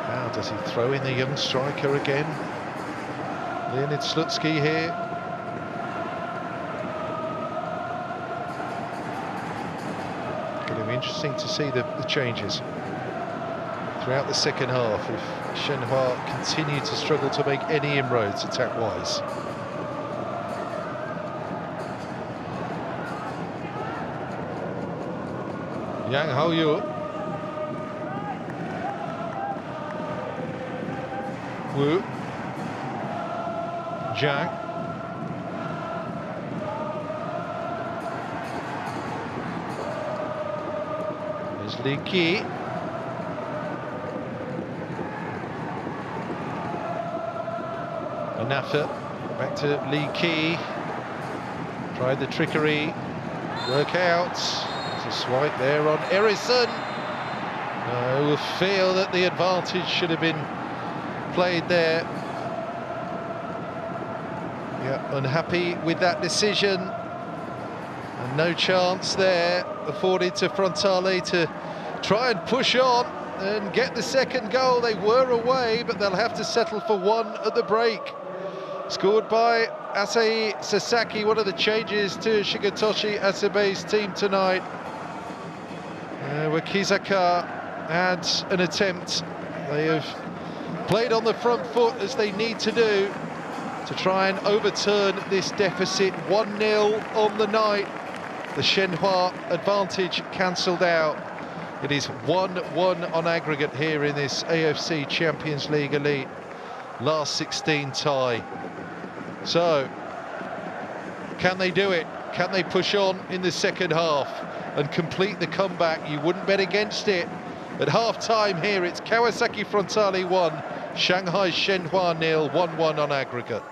How does he throw in the young striker again? Leonid Slutsky here. Going to be interesting to see the changes throughout the second half if Shenhua continue to struggle to make any inroads attack-wise. Yang Haoyu. Wu. Zhang. There's Li Qi. Manafa back to Li Qi. Tried the trickery. Work out. There's a swipe there on Erison. Will feel that the advantage should have been played there. Yeah, unhappy with that decision. And no chance there afforded to Frontale to try and push on and get the second goal. They were away, but they'll have to settle for one at the break. Scored by Asahi Sasaki, one of the changes to Shigetoshi Asabe's team tonight. Wakizaka had an attempt. They have played on the front foot as they need to do to try and overturn this deficit. 1-0 on the night. The Shenhua advantage cancelled out. It is 1-1 on aggregate here in this AFC Champions League Elite. Last 16 tie. So, can they do it? Can they push on in the second half and complete the comeback? You wouldn't bet against it. At half-time here, it's Kawasaki Frontale 1, Shanghai Shenhua 0, 1-1 on aggregate.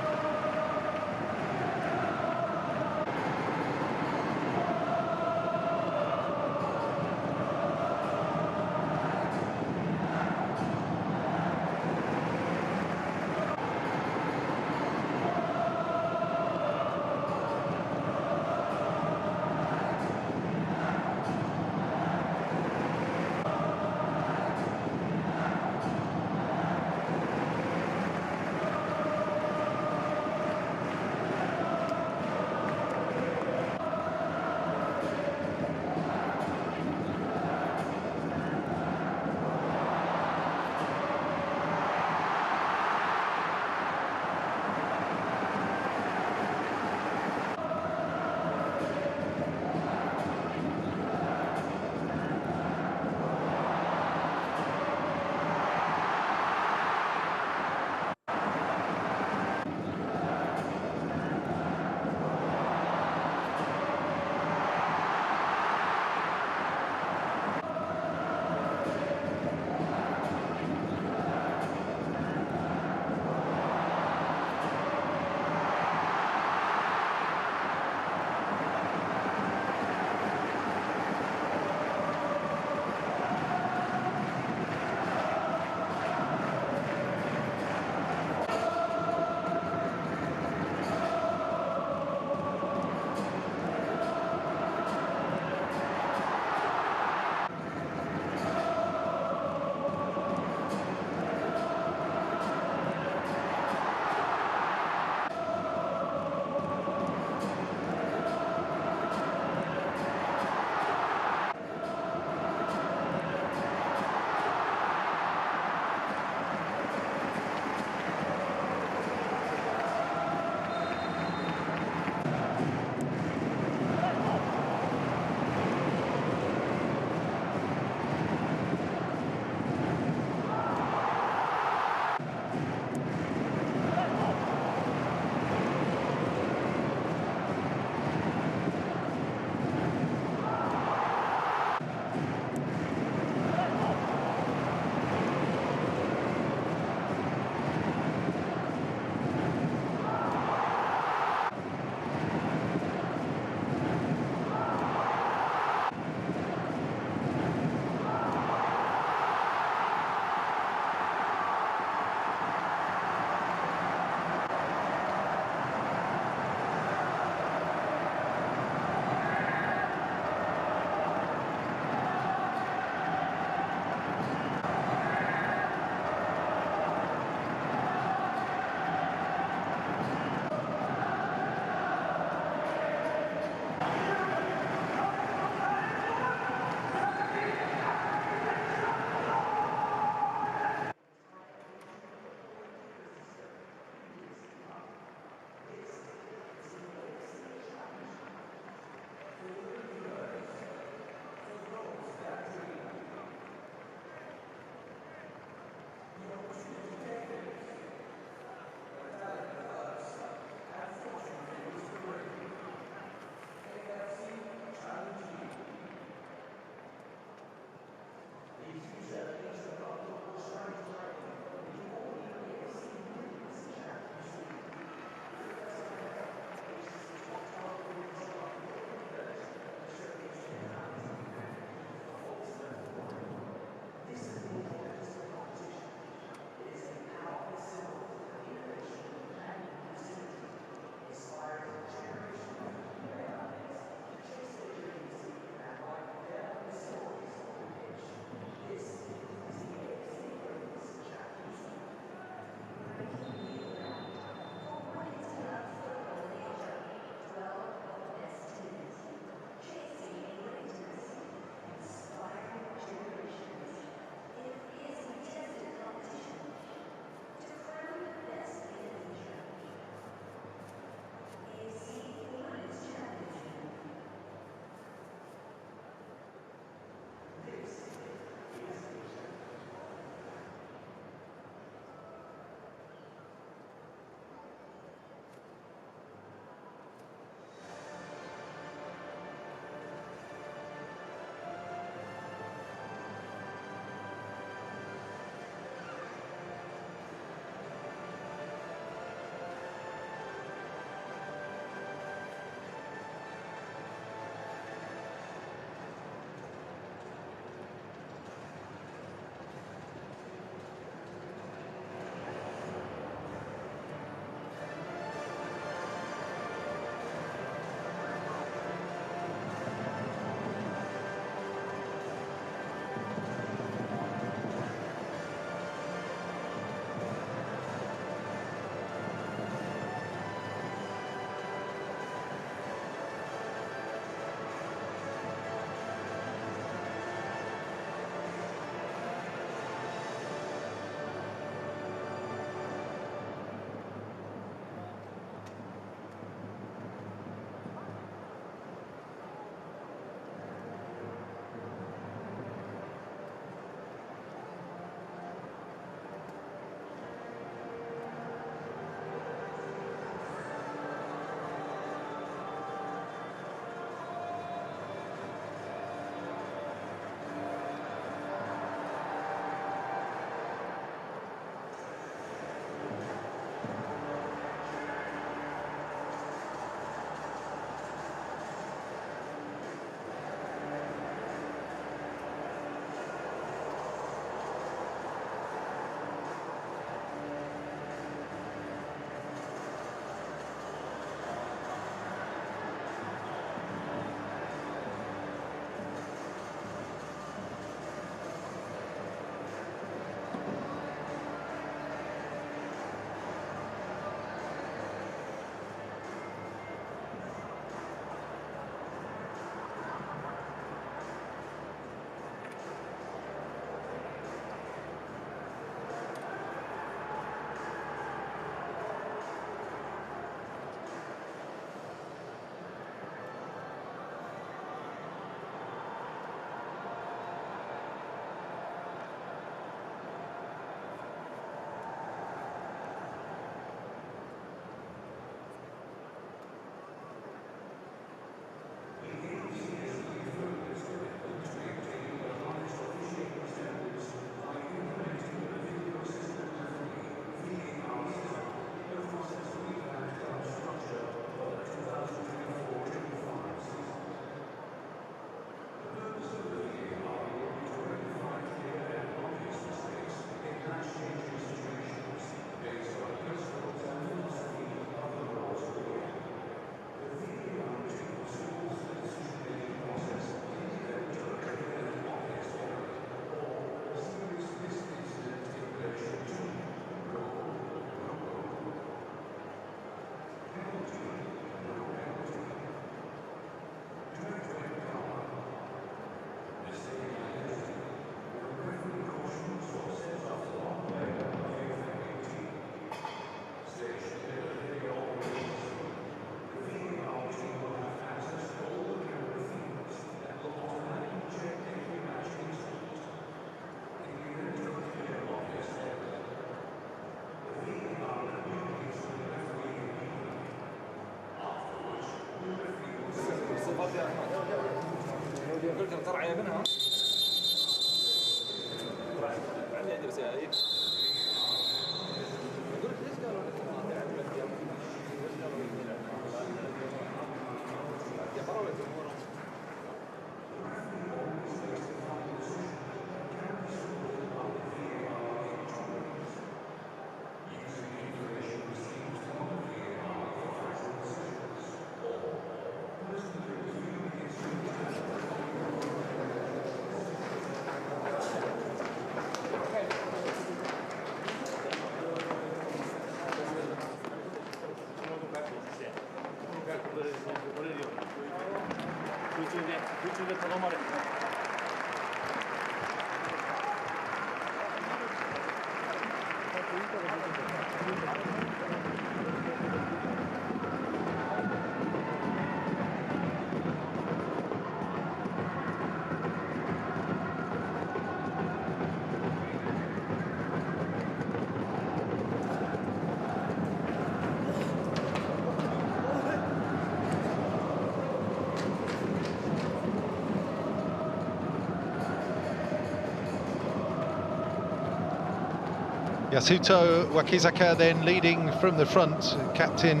Yasuto Wakizaka then leading from the front, captain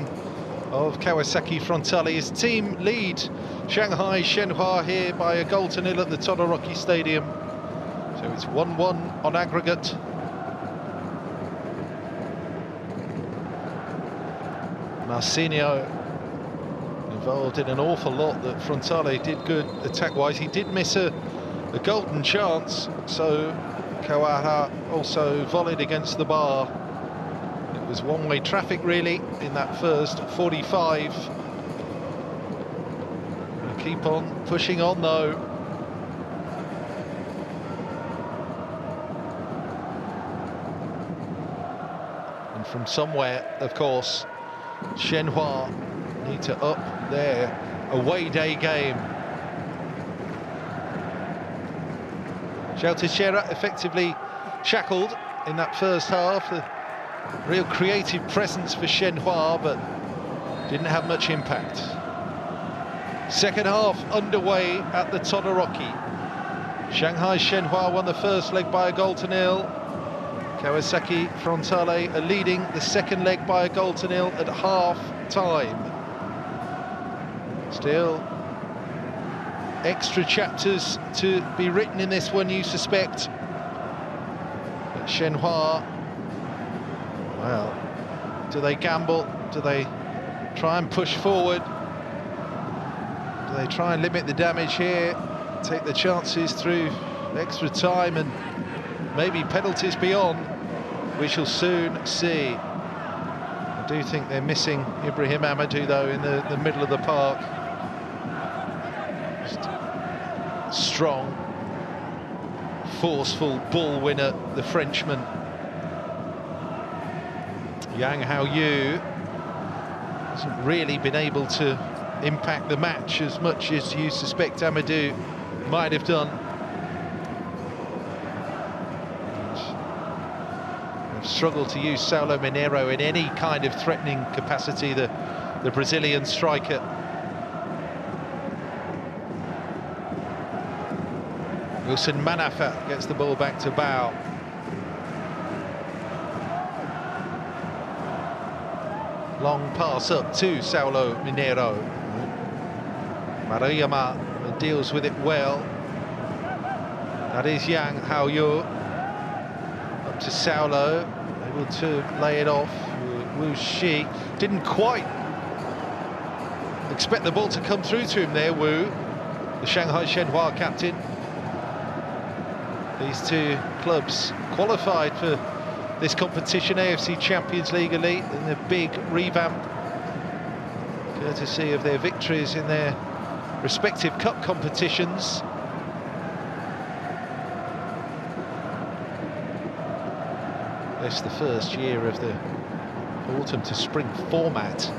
of Kawasaki Frontale. His team lead Shanghai Shenhua here by 1-0 at the Todoroki Stadium. So it's 1-1 on aggregate. Marcinho involved in an awful lot that Frontale did good attack-wise. He did miss a golden chance, so Kawahara also volleyed against the bar. It was one-way traffic really in that first 45. We'll keep on pushing on though. And from somewhere, of course, Shenhua need to up their away day game. João Teixeira effectively shackled in that first half. A real creative presence for Shenhua, but didn't have much impact. Second half underway at the Todoroki. Shanghai Shenhua won the first leg by 1-0. Kawasaki Frontale are leading the second leg by 1-0 at half time. Still extra chapters to be written in this one, you suspect. But Shenhua, well, do they gamble? Do they try and push forward? Do they try and limit the damage here? Take the chances through extra time and maybe penalties beyond? We shall soon see. I do think they're missing Ibrahim Amadou though in the middle of the park. Strong, forceful ball winner, the Frenchman. Yang Haoyu hasn't really been able to impact the match as much as you suspect Amadou might have done. They've struggled to use Saulo Mineiro in any kind of threatening capacity, the Brazilian striker. Wilson Manafa gets the ball back to Bao. Long pass up to Saulo Mineiro. Maruyama deals with it well. That is Yang Haoyu. Up to Saulo, able to lay it off. Wu Shi didn't quite expect the ball to come through to him there, Wu, the Shanghai Shenhua captain. These two clubs qualified for this competition, AFC Champions League Elite, in a big revamp, courtesy of their victories in their respective cup competitions. This is the first year of the autumn to spring format.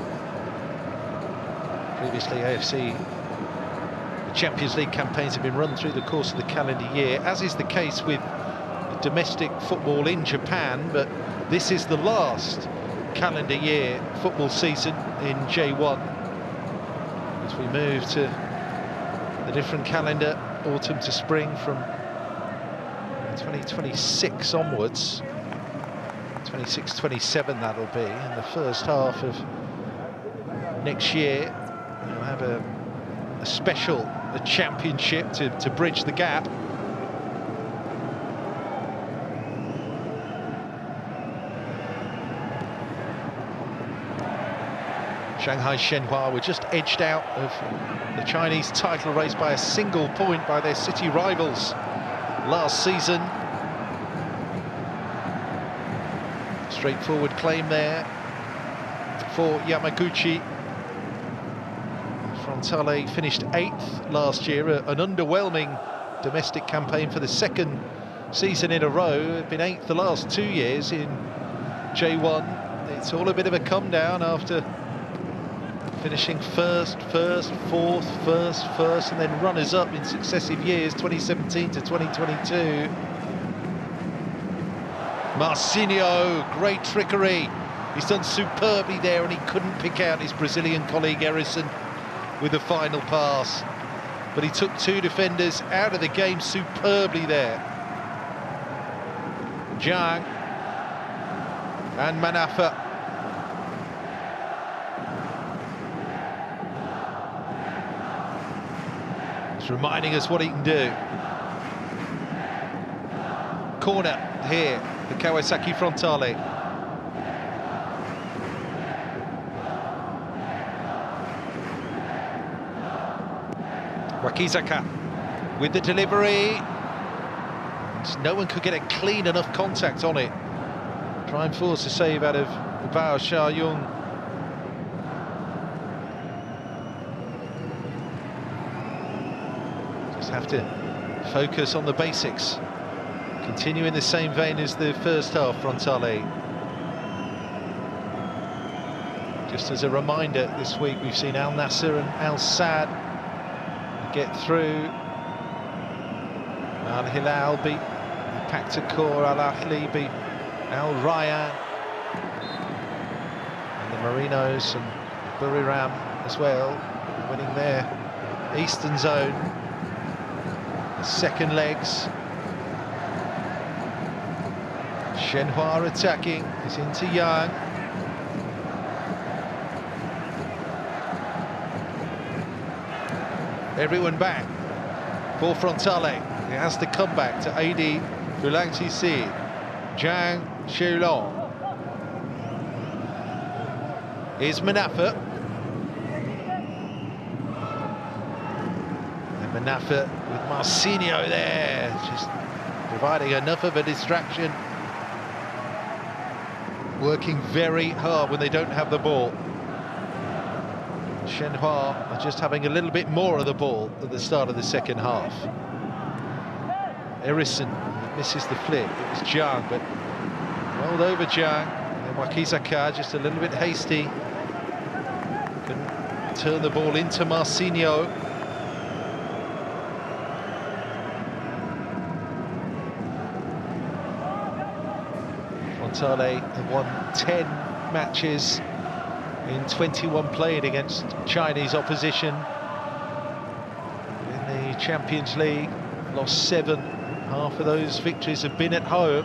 Previously, AFC Champions League campaigns have been run through the course of the calendar year, as is the case with domestic football in Japan, but this is the last calendar year football season in J1 as we move to the different calendar autumn to spring from 2026 onwards. 26-27 that'll be in the first half of next year. We'll have a championship to bridge the gap. Shanghai Shenhua were just edged out of the Chinese title race by a single point by their city rivals last season. Straightforward claim there for Yamaguchi. Frontale finished 8th last year, an underwhelming domestic campaign for the second season in a row. They've been 8th the last 2 years in J1. It's all a bit of a come down after finishing first, fourth, first, and then runners-up in successive years, 2017 to 2022. Marcinho, great trickery. He's done superbly there, and he couldn't pick out his Brazilian colleague Harrison with the final pass. But he took 2 defenders out of the game superbly there. Zhang and Manafa. It's reminding us what he can do. Corner here, the Kawasaki Frontale. Wakizaka with the delivery. No one could get a clean enough contact on it. Try and force a save out of Bao Xiaoyong. Just have to focus on the basics. Continue in the same vein as the first half, Frontale. Just as a reminder, this week we've seen Al Nasser and Al Sadd get through. Al Hilal beat Paktakor, Al Ahly beat Al Rayyan, and the Marinos and Buriram as well, winning their Eastern Zone. The second legs. Shenhua attacking, is into Yang. Everyone back for Frontale. It has to come back to AD Fulangtisi. Zhang Xiulong. Here's Manafa. And Manafa with Marcinho there, just providing enough of a distraction. Working very hard when they don't have the ball. Shenhua are just having a little bit more of the ball at the start of the second half. Harrison misses the flick. It was Zhang, but rolled over Zhang. And Wakizaka just a little bit hasty. Couldn't turn the ball into Marcinho. Frontale have won 10 matches in 21 played against Chinese opposition. In the Champions League, lost 7. Half of those victories have been at home.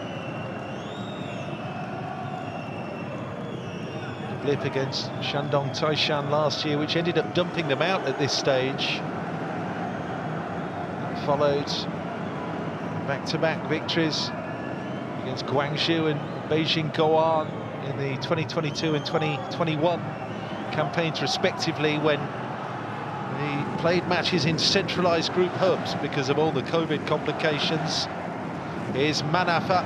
A blip against Shandong Taishan last year, which ended up dumping them out at this stage. And followed back-to-back victories against Guangzhou and Beijing Goan in the 2022 and 2021 campaigns respectively, when they played matches in centralised group hubs because of all the COVID complications. Here's Manafa.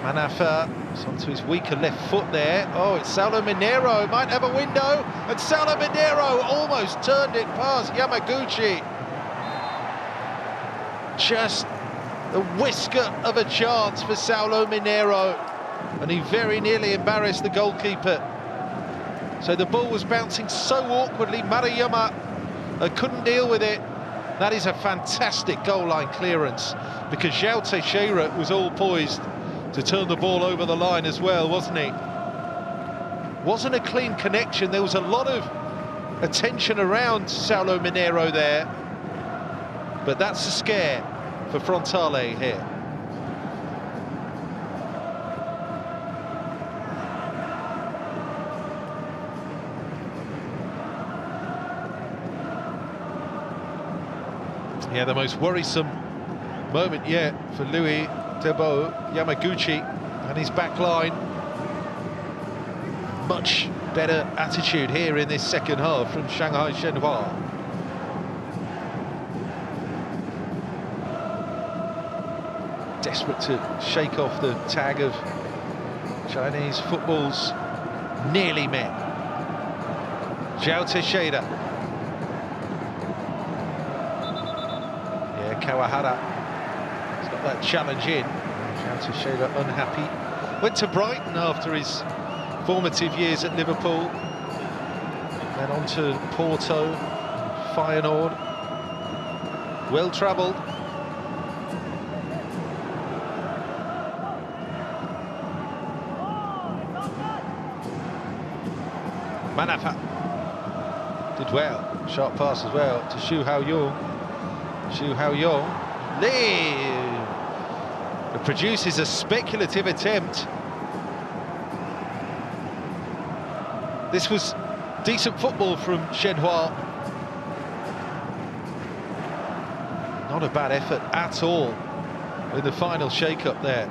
Manafa is onto his weaker left foot there. Oh, it's Saulo Mineiro, might have a window, and Saulo Mineiro almost turned it past Yamaguchi. Just a whisker of a chance for Saulo Mineiro, and he very nearly embarrassed the goalkeeper. So the ball was bouncing so awkwardly, Maruyama couldn't deal with it. That is a fantastic goal line clearance, because João Teixeira was all poised to turn the ball over the line as well, wasn't he? Wasn't a clean connection. There was a lot of attention around Saulo Mineiro there. But that's a scare for Frontale here. Yeah, the most worrisome moment yet for Louis Debo Yamaguchi and his back line. Much better attitude here in this second half from Shanghai Shenhua. Desperate to shake off the tag of Chinese football's nearly men. Zhao Teixeira. Yeah, Kawahara has got that challenge in. Zhao Teixeira unhappy. Went to Brighton after his formative years at Liverpool. Then on to Porto, Feyenoord. Well travelled. Manafa did well, sharp pass as well to Xu Haoyong. It produces a speculative attempt. This was decent football from Shenhua. Not a bad effort at all in the final shake-up there.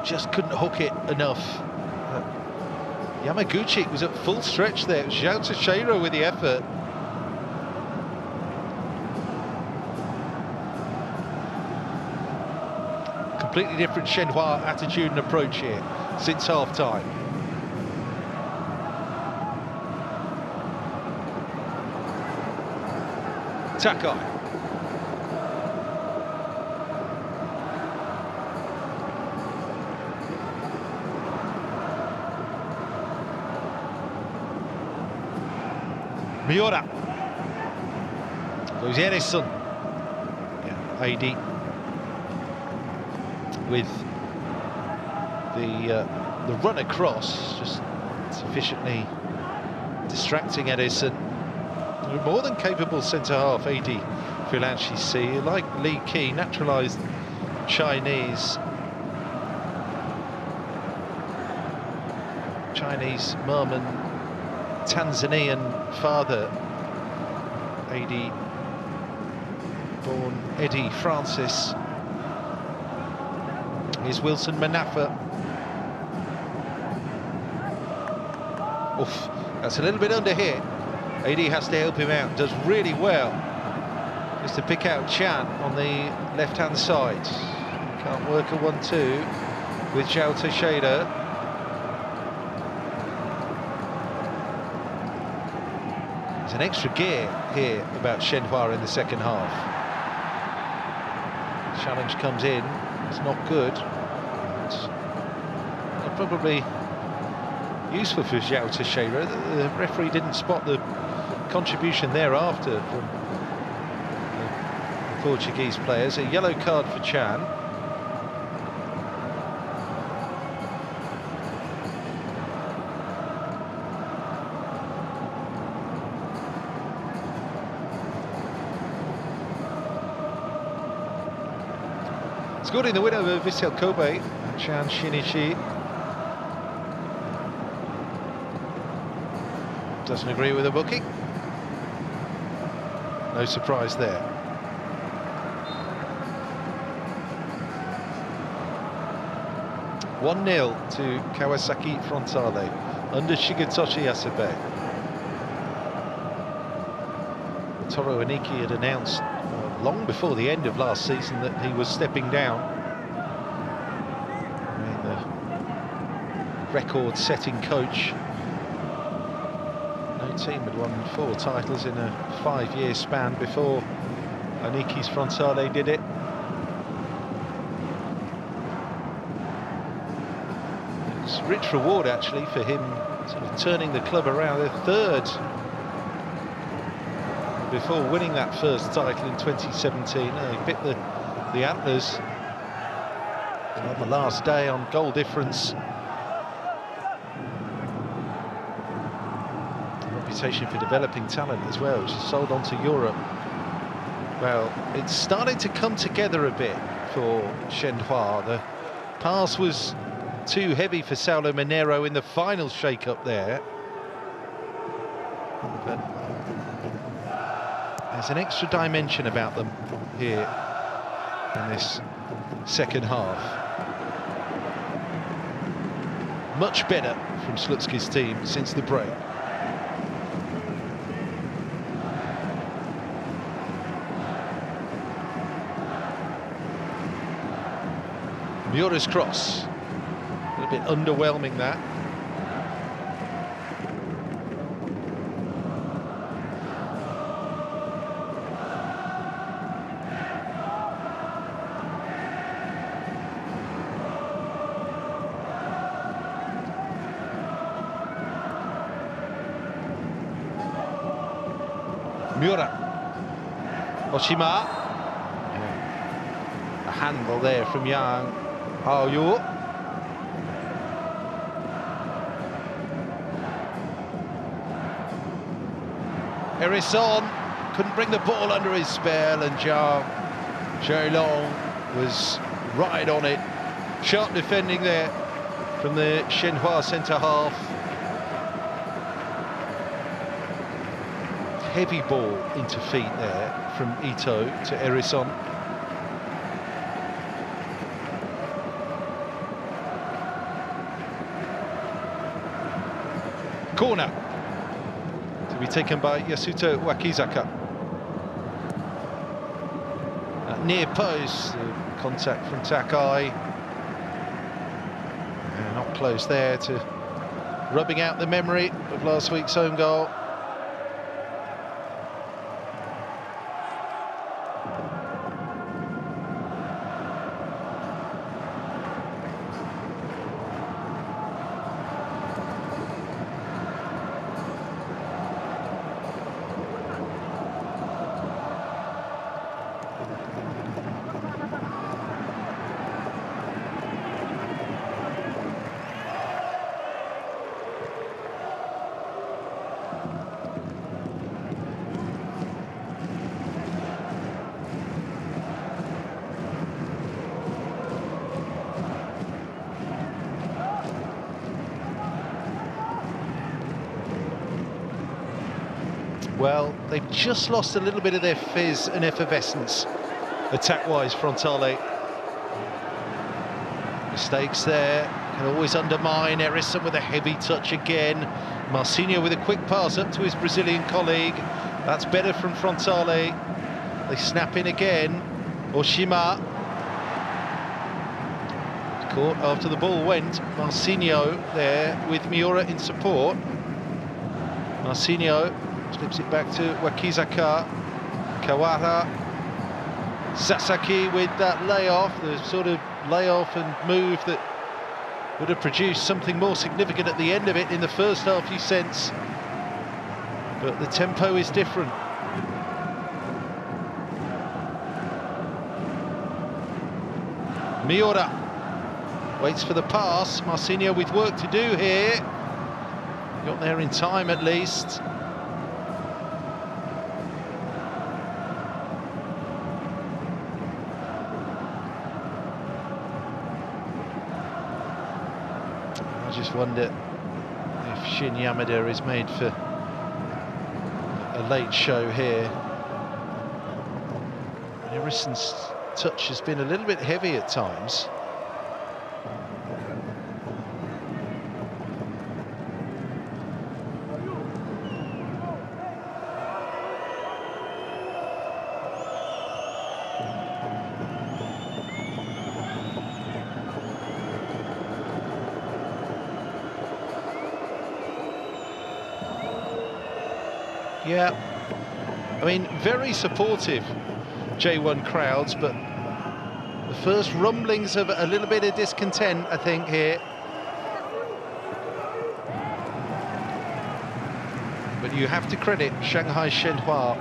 Just couldn't hook it enough. Yamaguchi was at full stretch there. Zhao Teixeira with the effort. Completely different Shenhua attitude and approach here since half-time. Takai. Miura. Goes Edison. Yeah, AD. With the run across, just sufficiently distracting Edison. More than capable centre-half, AD Philanchi C. Like Li Qi, naturalised Chinese mum and Tanzanian father. AD born Eddie Francis. Here's Wilson Manafa. Oof, that's a little bit under here. AD has to help him out, does really well. Just to pick out Chan on the left-hand side. Can't work a 1-2 with Zhao Teixeira. There's an extra gear here about Shenhua in the second half. Challenge comes in, it's not good. It's probably useful for Zhao Teixeira. The referee didn't spot the contribution thereafter from the Portuguese players. A yellow card for Chan. Scored in the winner of Vissel Kobe, Chan Shinichi. Doesn't agree with the booking. No surprise there. (1-0) to Kawasaki Frontale under Shigetoshi Asabe. Toro Aniki had announced long before the end of last season that he was stepping down. I mean, the record-setting coach. Team had won 4 titles in a 5-year span before Aniki's Frontale did it. It's rich reward actually for him, sort of turning the club around. They're 3rd before winning that first title in 2017. He bit the Antlers on the last day on goal difference. reputation for developing talent as well, which is sold on to Europe. Well, it's starting to come together a bit for Shenhua. The pass was too heavy for Saulo Mineiro in the final shake-up there. But there's an extra dimension about them here in this second half. Much better from Slutsky's team since the break. Miura's cross, a little bit underwhelming that. Miura, Oshima, a handle there from Yang Haoyu. Erison couldn't bring the ball under his spell, and Zhang Zheilong was right on it. Sharp defending there from the Shenhua centre half. Heavy ball into feet there from Ito to Erison. Corner to be taken by Yasuto Wakizaka. At near post, contact from Takai. And not close there to rubbing out the memory of last week's home goal. Well, they've just lost a little bit of their fizz and effervescence, attack-wise, Frontale. Mistakes there, can always undermine. Erison with a heavy touch again. Marcinho with a quick pass up to his Brazilian colleague. That's better from Frontale. They snap in again. Oshima. Caught after the ball went. Marcinho there with Miura in support. Marcinho slips it back to Wakizaka. Kawara. Sasaki with that layoff, the sort of layoff and move that would have produced something more significant at the end of it in the first half, you sense. But the tempo is different. Miura waits for the pass. Marcinho with work to do here. Got there in time at least. I just wonder if Shin Yamada is made for a late show here. Erison's touch has been a little bit heavy at times. Yeah, I mean, very supportive J1 crowds, but the first rumblings of a little bit of discontent, I think, here. But you have to credit Shanghai Shenhua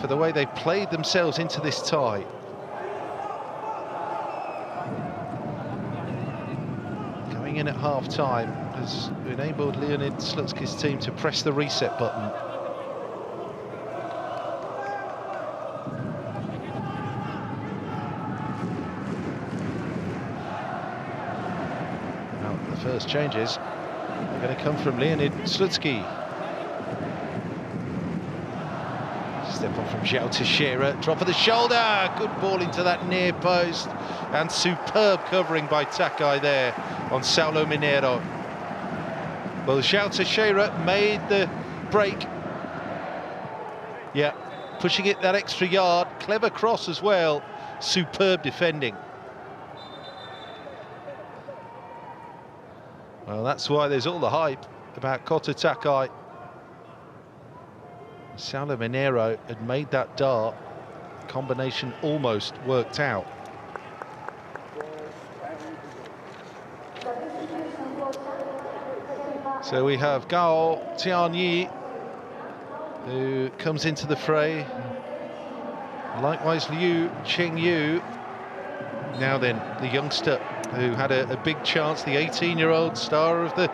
for the way they played themselves into this tie. Going in at half-time has enabled Leonid Slutsky's team to press the reset button. Now, the first changes are going to come from Leonid Slutsky. Step on from Zhao Teixeira, drop of the shoulder, good ball into that near post, and superb covering by Takai there on Saulo Mineiro. Well, Zhao Teixeira made the break. Yeah, pushing it that extra yard, clever cross as well, superb defending. Well, that's why there's all the hype about Kota Takai. Saulo Mineiro had made that dart, combination almost worked out. So we have Gao Tianyi, who comes into the fray. Likewise Liu Qingyu. Now then, the youngster who had a big chance, the 18-year-old star of the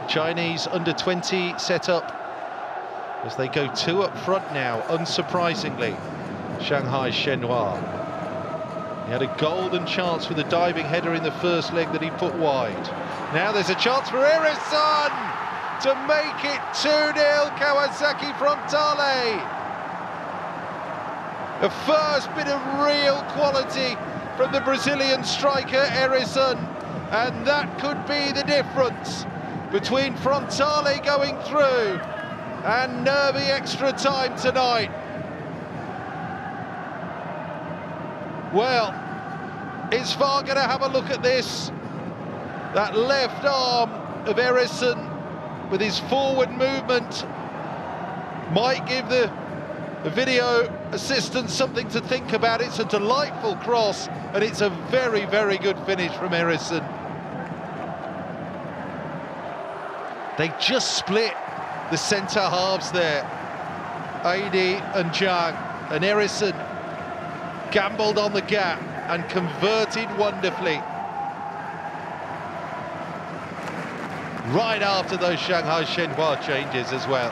Chinese under-20 setup, as they go two up front now, unsurprisingly, Shanghai Shenhua. He had a golden chance with a diving header in the first leg that he put wide. Now there's a chance for Erison to make it 2-0, Kawasaki Frontale. The first bit of real quality from the Brazilian striker, Erison, and that could be the difference between Frontale going through and nervy extra time tonight. Well, is VAR going to have a look at this? That left arm of Erison with his forward movement might give the video assistant something to think about. It's a delightful cross, and it's a very, very good finish from Erison. They just split the centre halves there, Aidi and Zhang, and Erison gambled on the gap and converted wonderfully. Right after those Shanghai Shenhua changes as well.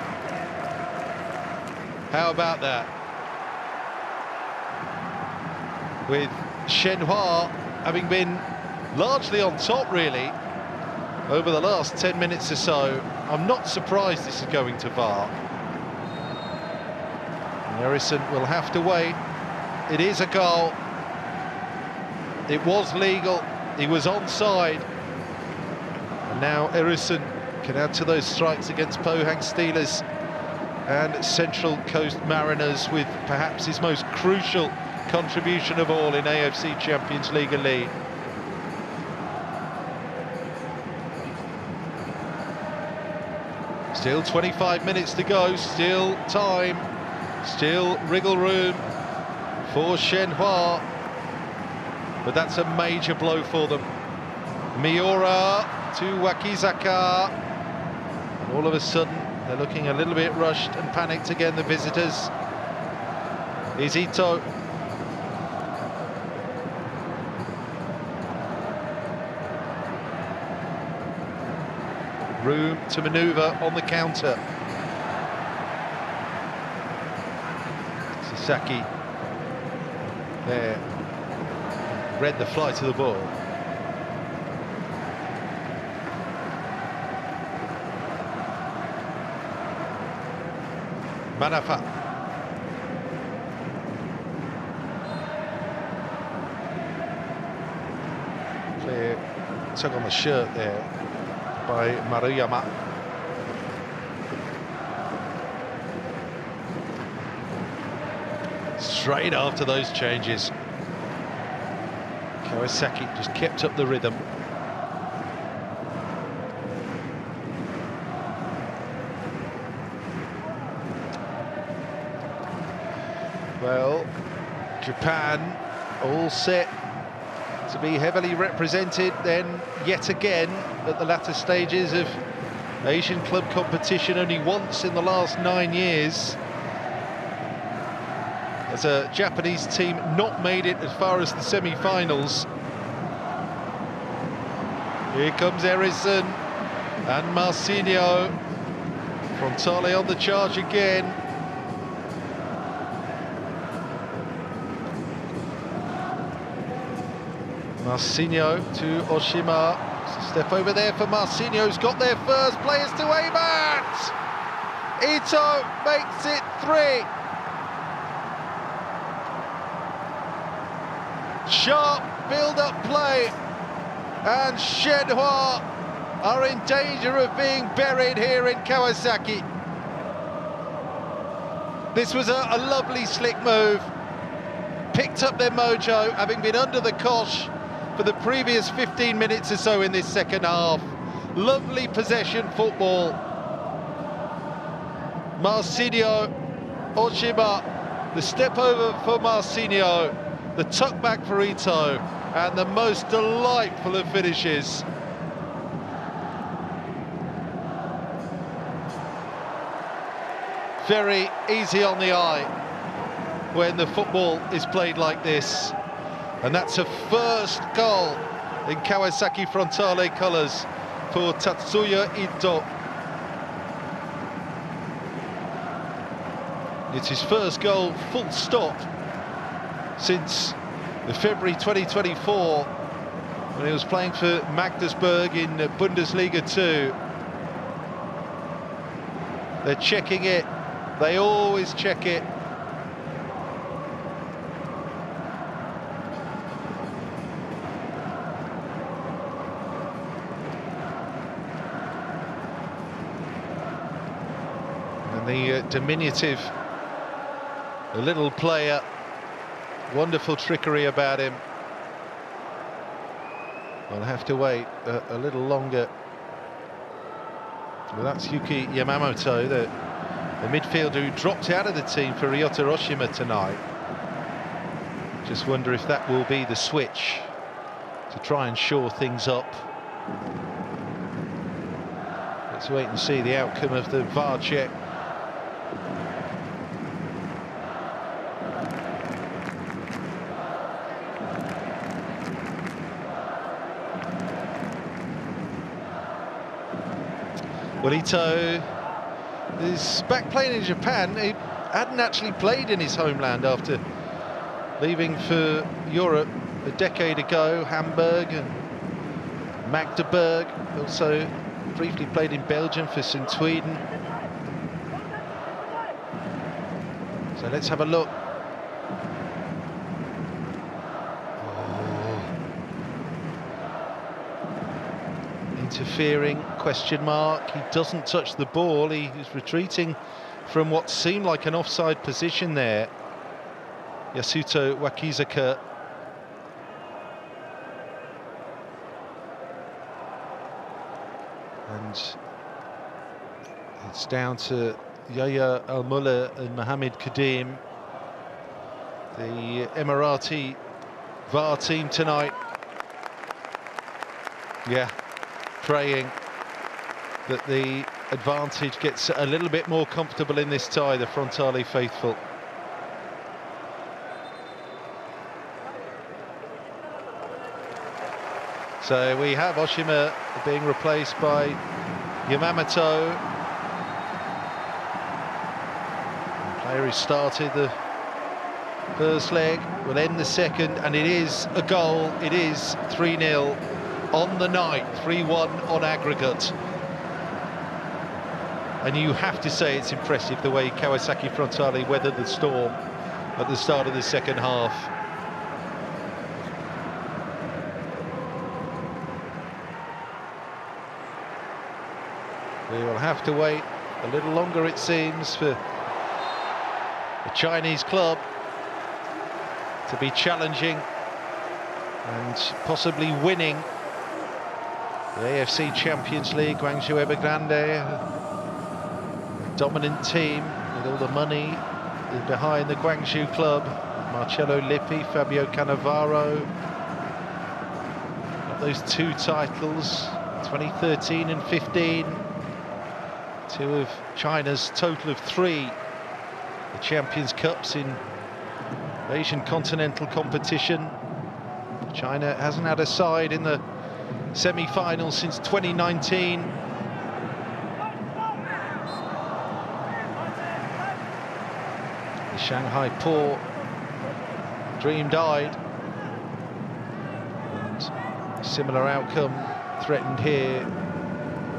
How about that? With Shenhua having been largely on top, really, over the last 10 minutes or so, I'm not surprised this is going to VAR. Erison will have to wait. It is a goal. It was legal. He was onside. And now Erison can add to those strikes against Pohang Steelers and Central Coast Mariners, with perhaps his most crucial contribution of all in AFC Champions League Elite. Still 25 minutes to go, still time, still wriggle room for Shenhua, but that's a major blow for them. Miura to Wakizaka, and all of a sudden they're looking a little bit rushed and panicked again, the visitors. Izito. Room to manoeuvre on the counter. Sasaki there, read the flight of the ball. Manafa. Clear tug on the shirt there by Maruyama. Straight after those changes, Kawasaki just kept up the rhythm. Well, Japan all set to be heavily represented then yet again at the latter stages of Asian club competition, only once in the last 9 years as a Japanese team not made it as far as the semi-finals. Here comes Erison and Marcinho. Frontale on the charge again. Marcinho to Oshima. Step over there for Marcinho, who's got there first. Players to aim at. Ito makes it 3. Sharp build-up play, and Shenhua are in danger of being buried here in Kawasaki. This was a lovely slick move. Picked up their mojo, having been under the cosh for the previous 15 minutes or so in this second half. Lovely possession football. Marcinho, Oshima, the step over for Marcinho, the tuck back for Ito, and the most delightful of finishes. Very easy on the eye when the football is played like this. And that's a first goal in Kawasaki Frontale colours for Tatsuya Ito. It's his first goal, full stop, since February 2024, when he was playing for Magdeburg in Bundesliga 2. They're checking it. They always check it. And the diminutive little player, wonderful trickery about him. I'll have to wait a little longer. Well, that's Yuki Yamamoto, the midfielder who dropped out of the team for Ryota Oshima tonight. Just wonder if that will be the switch to try and shore things up. Let's wait and see the outcome of the VAR check. Well, Ito is back playing in Japan. He hadn't actually played in his homeland after leaving for Europe a decade ago. Hamburg and Magdeburg. Also briefly played in Belgium for St. Sweden. So let's have a look. Interfering, question mark. He doesn't touch the ball. He is retreating from what seemed like an offside position there. Yasuto Wakizaka. And it's down to Yahya Al-Mullah and Mohamed Kadim, the Emirati VAR team tonight. Yeah, praying that the advantage gets a little bit more comfortable in this tie, the Frontale faithful. So we have Oshima being replaced by Yamamoto. The player who started the first leg will end the second, and it is a goal. It is 3-0 on the night, 3-1 on aggregate. And you have to say it's impressive the way Kawasaki Frontale weathered the storm at the start of the second half. We will have to wait a little longer, it seems, for the Chinese club to be challenging and possibly winning the AFC Champions League. Guangzhou Evergrande, a dominant team with all the money behind the Guangzhou club. Marcello Lippi, Fabio Cannavaro. Got those 2 titles, 2013 and 15. 2 of China's total of 3. The Champions Cups in Asian continental competition. China hasn't had a side in the semi-finals since 2019. The Shanghai poor dream died. And similar outcome threatened here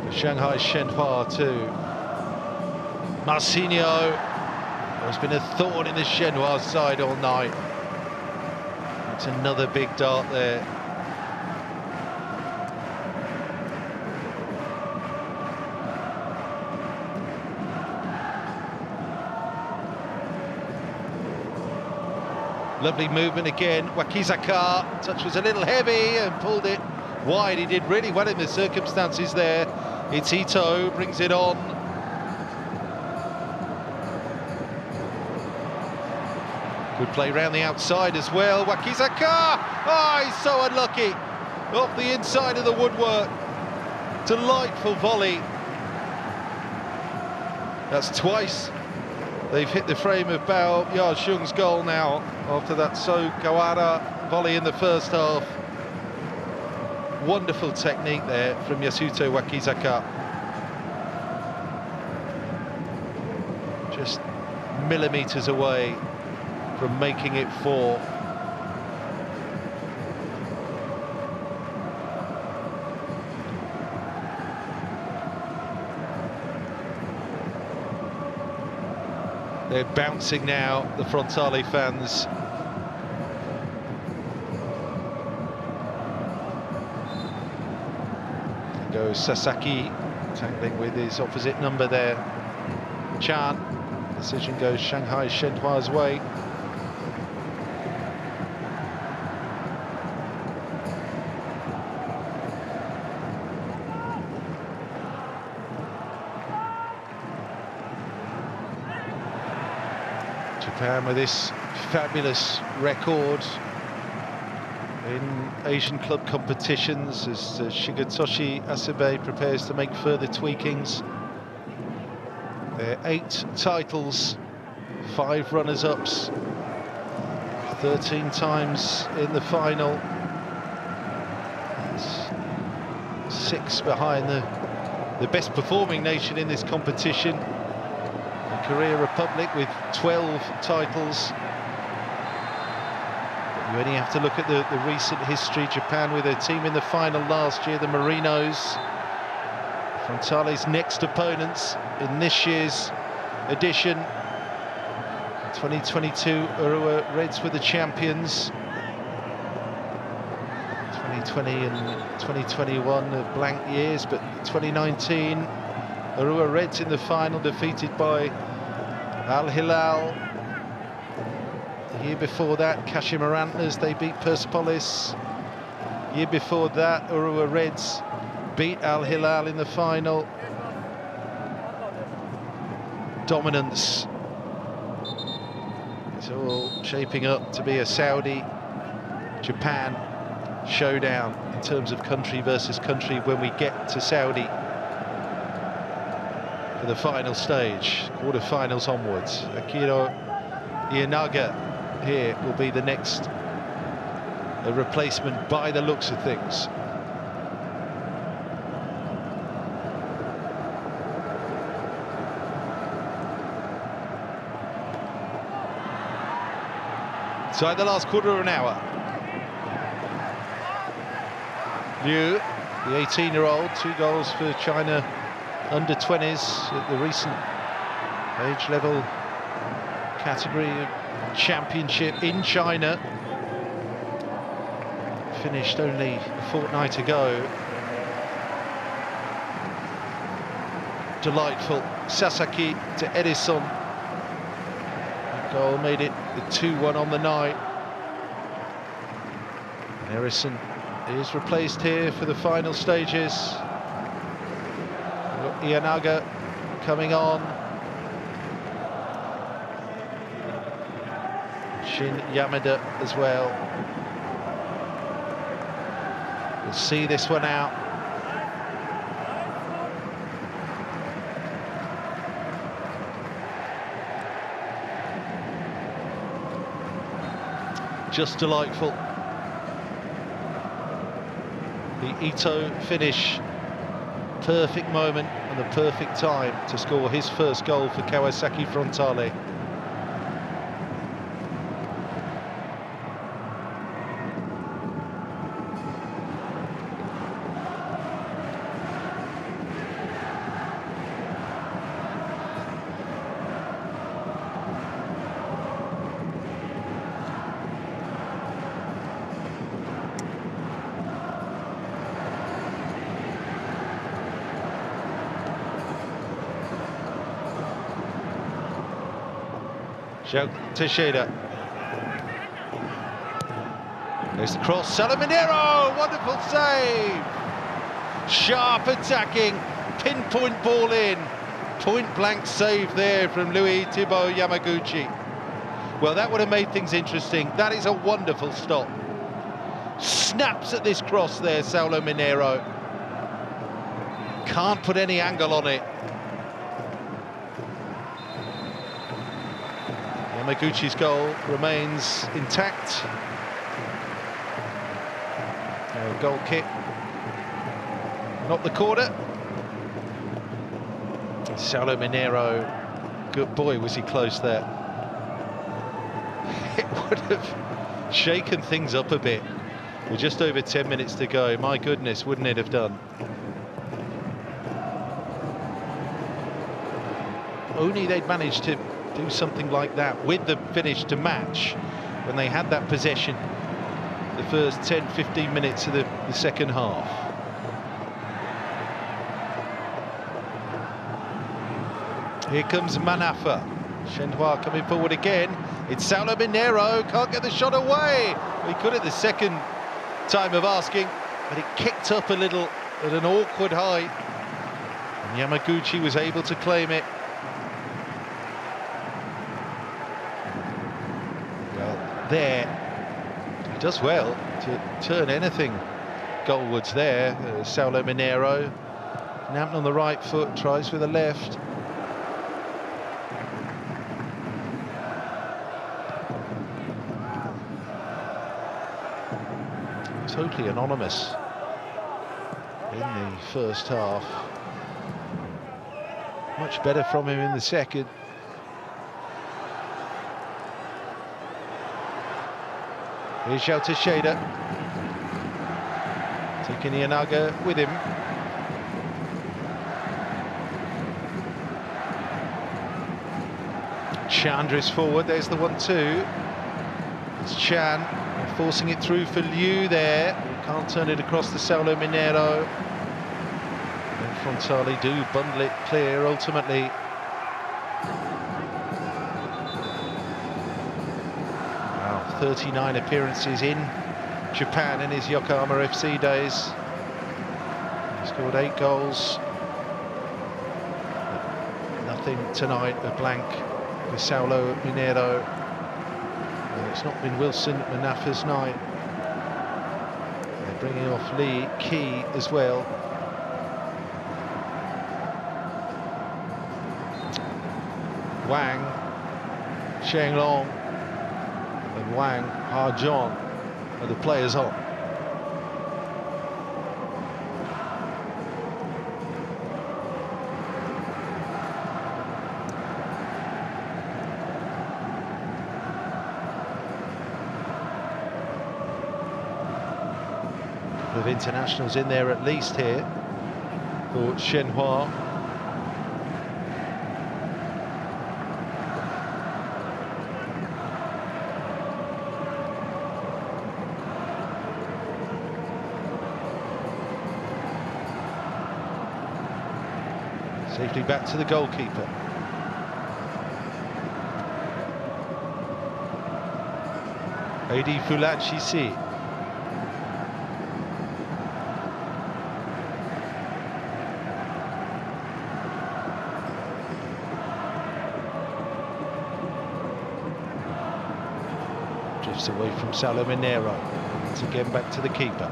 for Shanghai Shenhua too. Marcinho has been a thorn in the Shenhua side all night. It's another big dart there. Lovely movement again. Wakizaka, touch was a little heavy and pulled it wide. He did really well in the circumstances there. It's Ito, brings it on. Good play round the outside as well. Wakizaka! Oh, he's so unlucky. Off the inside of the woodwork. Delightful volley. That's twice they've hit the frame of Bao Yaoshung's goal now, after that So Kawara volley in the first half. Wonderful technique there from Yasuto Wakizaka. Just millimetres away from making it 4. They're bouncing now, the Frontale fans. There goes Sasaki, tangling with his opposite number there. Chan, decision goes Shanghai Shenhua's way. Japan with this fabulous record in Asian club competitions as Shigetoshi Asabe prepares to make further tweakings. There are 8 titles, 5 runners-ups, 13 times in the final. It's 6 behind the best performing nation in this competition, the Korea Republic, with 12 titles. But you only have to look at the recent history. Japan with their team in the final last year, the Marinos. Frontale's next opponents in this year's edition. 2022 Urawa Reds were the champions. 2020 and 2021 are blank years, but 2019 Urawa Reds in the final, defeated by Al Hilal. The year before that, Kashima Antlers, they beat Persepolis. Year before that, Urawa Reds beat Al Hilal in the final. Dominance. It's all shaping up to be a Saudi-Japan showdown in terms of country versus country when we get to Saudi for the final stage, quarter-finals onwards. Akira Ienaga here will be the next replacement by the looks of things. So the last quarter of an hour. Liu, the 18-year-old, 2 goals for China under 20s at the recent age level category championship in China. Finished only a fortnight ago. Delightful. Sasaki to Edison. Goal made it the 2-1 on the night. And Edison is replaced here for the final stages. Ienaga coming on. Shin Yamada as well. We'll see this one out. Just delightful. The Ito finish, perfect moment and the perfect time to score his first goal for Kawasaki Frontale. Teixeira. There's the cross, Salaminero, wonderful save! Sharp attacking, pinpoint ball in, point blank save there from Louis Thibaut Yamaguchi. Well, that would have made things interesting. That is a wonderful stop. Snaps at this cross there, Saulo Mineiro. Can't put any angle on it. Yamaguchi's goal remains intact. Goal kick, not the corner. Saulo Mineiro, good boy, was he close there. It would have shaken things up a bit with just over 10 minutes to go. My goodness, wouldn't it have done? Only they'd managed to do something like that with the finish to match when they had that possession the first 10-15 minutes of the second half. Here comes Manafa. Shenhua coming forward again. It's Saulo Mineiro, can't get the shot away. He could at the second time of asking, but it kicked up a little at an awkward height. And Yamaguchi was able to claim it. There, he does well to turn anything goalwards there. Saulo Mineiro, Nampton on the right foot, tries with the left. Totally anonymous in the first half. Much better from him in the second. Here's João Teixeira, taking Ianaga with him. Chandra's forward, there's the 1-2. It's Chan forcing it through for Liu there. Can't turn it across to Saulo Mineiro. And Frontale do bundle it clear ultimately. 39 appearances in Japan in his Yokohama FC days. He scored 8 goals. Nothing tonight, a blank with Saulo Mineiro. And it's not been Wilson Manafa's night. They're bringing off Lee Key as well. Wang, Sheng Long, and Wang Ha-John are the players on. A couple of internationals in there at least here for Shenhua. Safely back to the goalkeeper. Adi Fulachisi. Drifts away from Saulo Mineiro. Once again back to the keeper.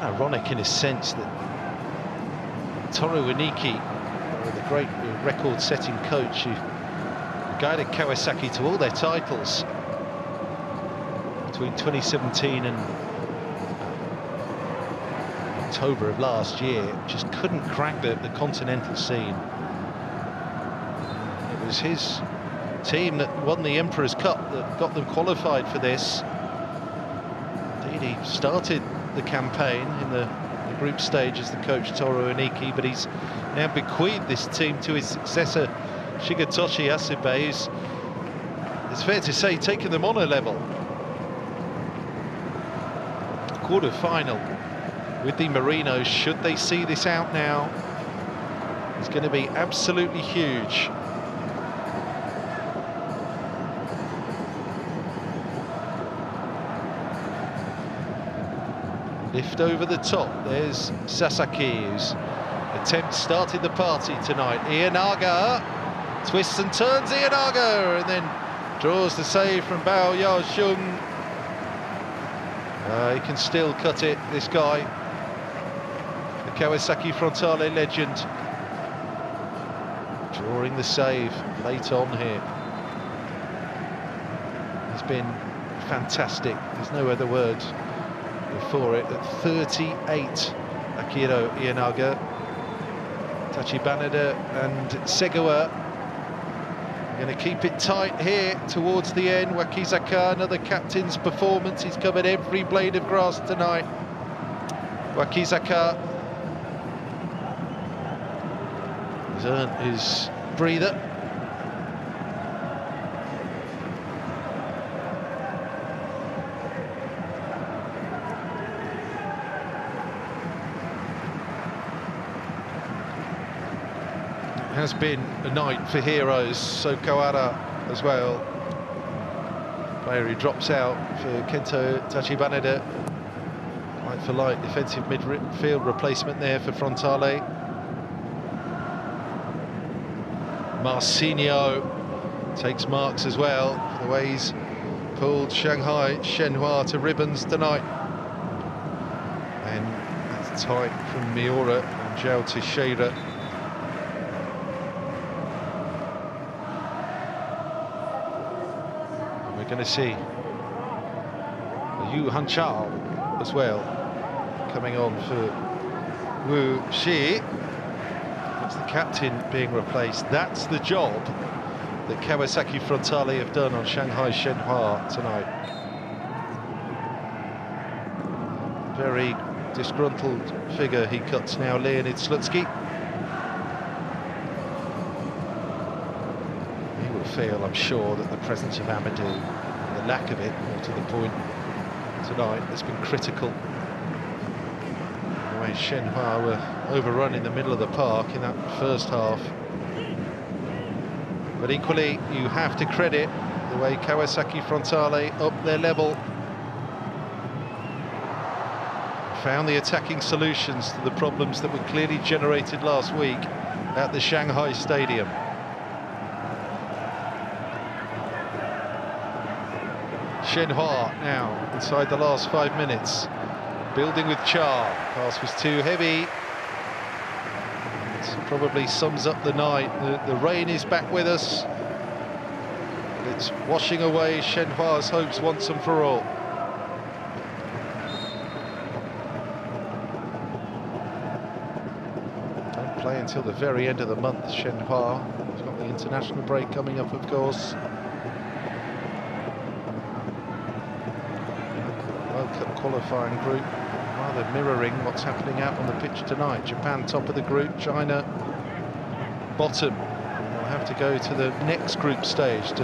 Ironic in a sense that Toru Iniki, the great record-setting coach who guided Kawasaki to all their titles between 2017 and October of last year. Just couldn't crack the continental scene. It was his team that won the Emperor's Cup that got them qualified for this. Indeed, he started the campaign in the group stage as the coach Toru Iniki, but he's now bequeathed this team to his successor Shigetoshi Asibe, who's, it's fair to say, taken them on a level. Quarter-final with the Marinos. Should they see this out now, it's going to be absolutely huge. Lift over the top. There's Sasaki, whose attempt started the party tonight. Ienaga twists and turns. Ienaga, and then draws the save from Bao Yaoxiong. He can still cut it, this guy, the Kawasaki Frontale legend, drawing the save late on here. He's been fantastic. There's no other word for it. At 38, Akiro Ienaga, Tachibanada and Segawa are going to keep it tight here towards the end. Wakizaka, another captain's performance. He's covered every blade of grass tonight. Wakizaka has earned his breather. Has been a night for heroes. So Kawara as well. Player who drops out for Kento Tachibanada. Light for light defensive midfield replacement there for Frontale. Marcinho takes marks as well for the way he's pulled Shanghai Shenhua to ribbons tonight. And that's tight from Miura and João Teixeira. We're going to see Yu Hanchao as well coming on for Wu Shi. That's the captain being replaced. That's the job that Kawasaki Frontale have done on Shanghai Shenhua tonight. Very disgruntled figure he cuts now, Leonid Slutsky. Feel, I'm sure, that the presence of Amadou, the lack of it, more to the point tonight, has been critical. The way Shenhua were overrun in the middle of the park in that first half. But equally, you have to credit the way Kawasaki Frontale up their level, found the attacking solutions to the problems that were clearly generated last week at the Shanghai Stadium. Shenhua now inside the last 5 minutes, building with Cha. Pass was too heavy. It probably sums up the night. The rain is back with us. It's washing away Shenhua's hopes once and for all. Don't play until the very end of the month, Shenhua. He's got the international break coming up, of course. Qualifying group, rather mirroring what's happening out on the pitch tonight. Japan top of the group, China bottom. We'll have to go to the next group stage to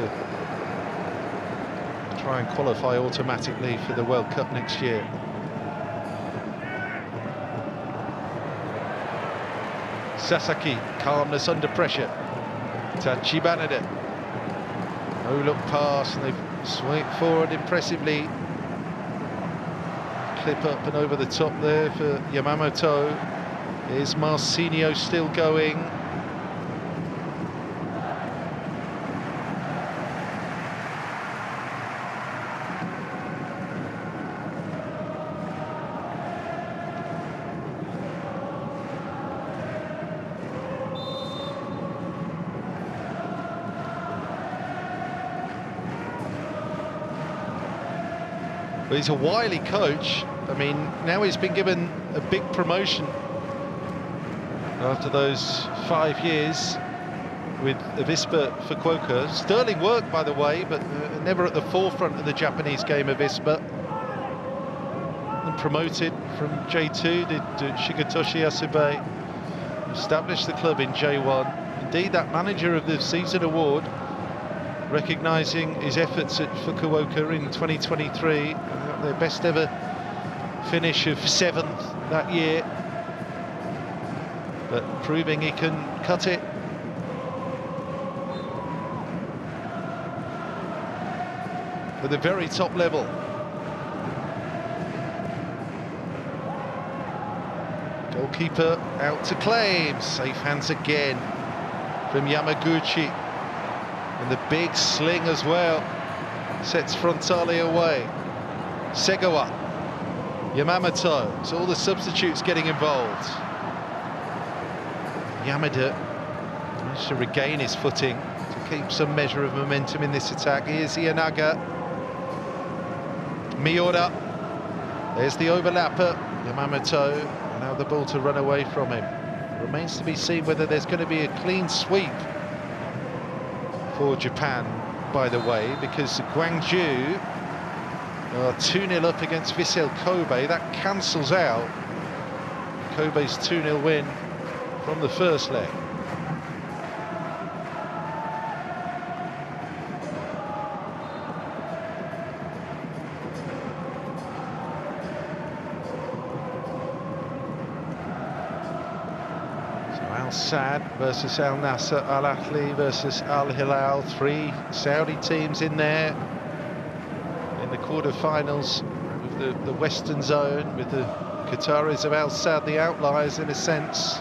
try and qualify automatically for the World Cup next year. Sasaki, calmness under pressure. Tachibanada, no look pass, and they've swung forward impressively. Clip up and over the top there for Yamamoto. Is Marcinho still going? But he's a wily coach. I mean, now he's been given a big promotion after those 5 years with Avispa Fukuoka. Sterling work, by the way, but never at the forefront of the Japanese game, Avispa. And promoted from J2 did Shigetoshi Asube. Established the club in J1. Indeed, that Manager of the Season award, recognising his efforts at Fukuoka in 2023, their best ever finish of 7th that year, but proving he can cut it. At the very top level. Goalkeeper out to claim, safe hands again from Yamaguchi, and the big sling as well sets Frontale away. Segawa, Yamamoto, so all the substitutes getting involved. Yamada managed to regain his footing to keep some measure of momentum in this attack. Here's Ianaga, Miura, there's the overlapper, Yamamoto, now the ball to run away from him. Remains to be seen whether there's going to be a clean sweep for Japan, by the way, because Gwangju are 2-0 up against Vissel Kobe. That cancels out Kobe's 2-0 win from the first leg. Al Sadd versus Al Nasser, Al Ahly versus Al Hilal. 3 Saudi teams in there in the quarter-finals with the Western Zone, with the Qataris of Al Sadd, the outliers in a sense.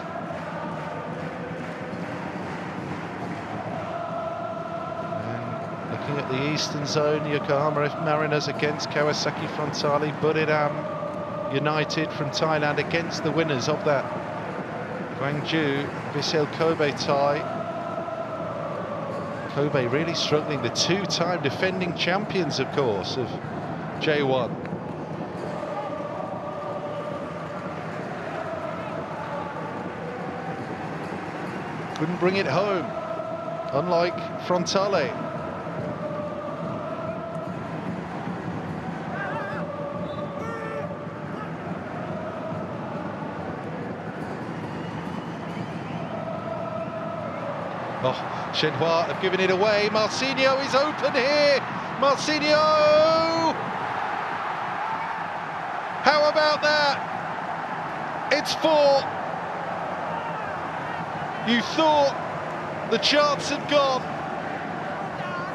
And looking at the Eastern Zone, Yokohama Mariners against Kawasaki Frontale, Buriram United from Thailand against the winners of that Gwangju Vissel Kobe tie. Kobe really struggling, the 2-time defending champions, of course, of J1. Couldn't bring it home, unlike Frontale. Oh, Shenhua have given it away. Marcinho is open here. Marcinho! How about that? It's 4. You thought the chance had gone,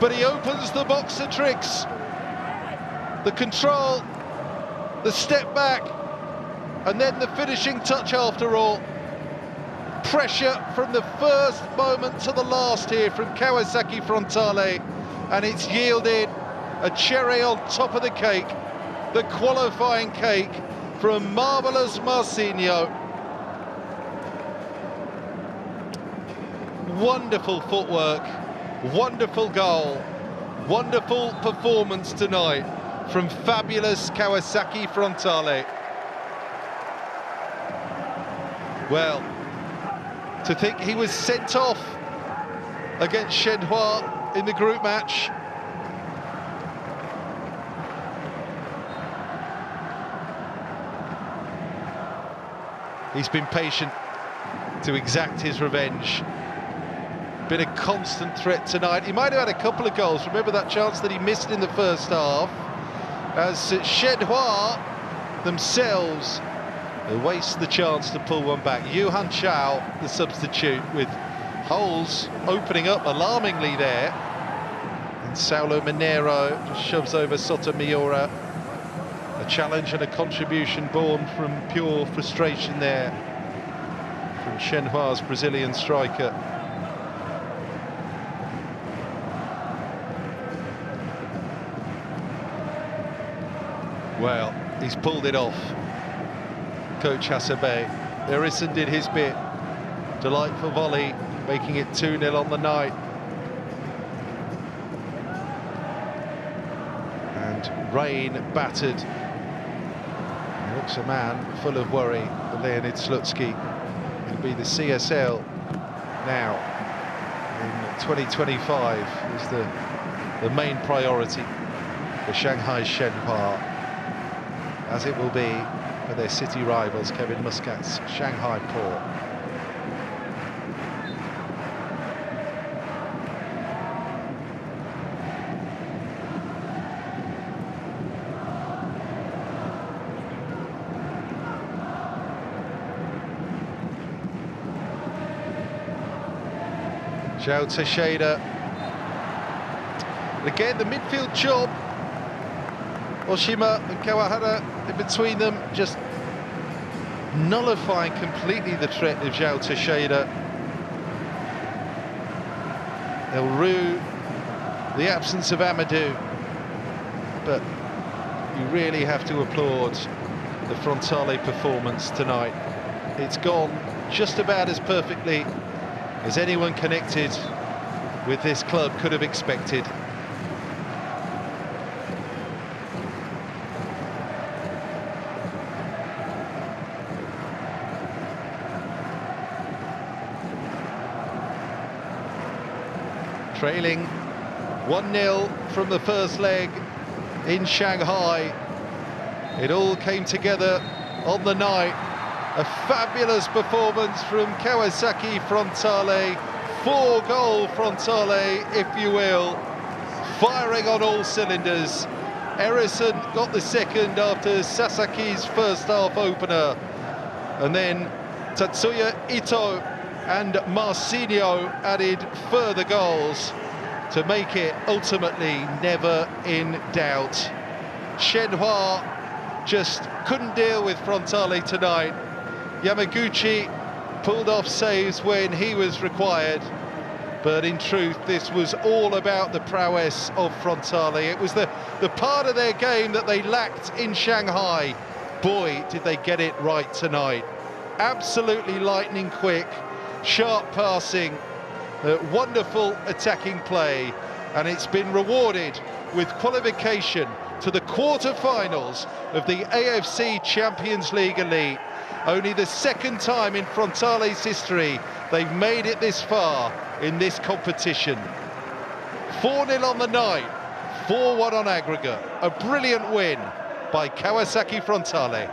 but he opens the box of tricks. The control, the step back, and then the finishing touch after all. Pressure from the first moment to the last here from Kawasaki Frontale, and it's yielded a cherry on top of the cake, the qualifying cake from marvellous Marcinho. Wonderful footwork, wonderful goal, wonderful performance tonight from fabulous Kawasaki Frontale. Well, to think he was sent off against Shenhua in the group match. He's been patient to exact his revenge. Been a constant threat tonight. He might have had a couple of goals. Remember that chance that he missed in the first half, as Shenhua themselves waste the chance to pull one back. Yuhan Chao, the substitute, with holes opening up alarmingly there. And Saulo Mineiro just shoves over Sota Miura. A challenge and a contribution born from pure frustration there from Shenhua's Brazilian striker. Well, he's pulled it off. Coach Hasebe. Erison did his bit. Delightful volley, making it 2-0 on the night. And and rain-battered. Looks a man full of worry, Leonid Slutsky. He'll be the CSL now in 2025 is the main priority for Shanghai Shenhua, as it will be for their city rivals Kevin Muscat's Shanghai Port. Zhao Teixeira. Again, the midfield job. Oshima and Kawahara in between them, just nullifying completely the threat of Zhao Teixeira. They'll rue the absence of Amadou, but you really have to applaud the Frontale performance tonight. It's gone just about as perfectly as anyone connected with this club could have expected. Trailing 1-0 from the first leg in Shanghai. It all came together on the night. A fabulous performance from Kawasaki Frontale, 4-goal Frontale, if you will, firing on all cylinders. Erison got the second after Sasaki's first half opener, and then Tatsuya Ito and Marcinho added further goals to make it ultimately never in doubt. Shenhua just couldn't deal with Frontale tonight. Yamaguchi pulled off saves when he was required, but in truth this was all about the prowess of Frontale. It was the part of their game that they lacked in Shanghai. Boy, did they get it right tonight. Absolutely lightning quick, sharp passing, wonderful attacking play, and it's been rewarded with qualification to the quarter-finals of the AFC Champions League Elite. Only the second time in Frontale's history they've made it this far in this competition. 4-0 on the night, 4-1 on aggregate. A brilliant win by Kawasaki Frontale.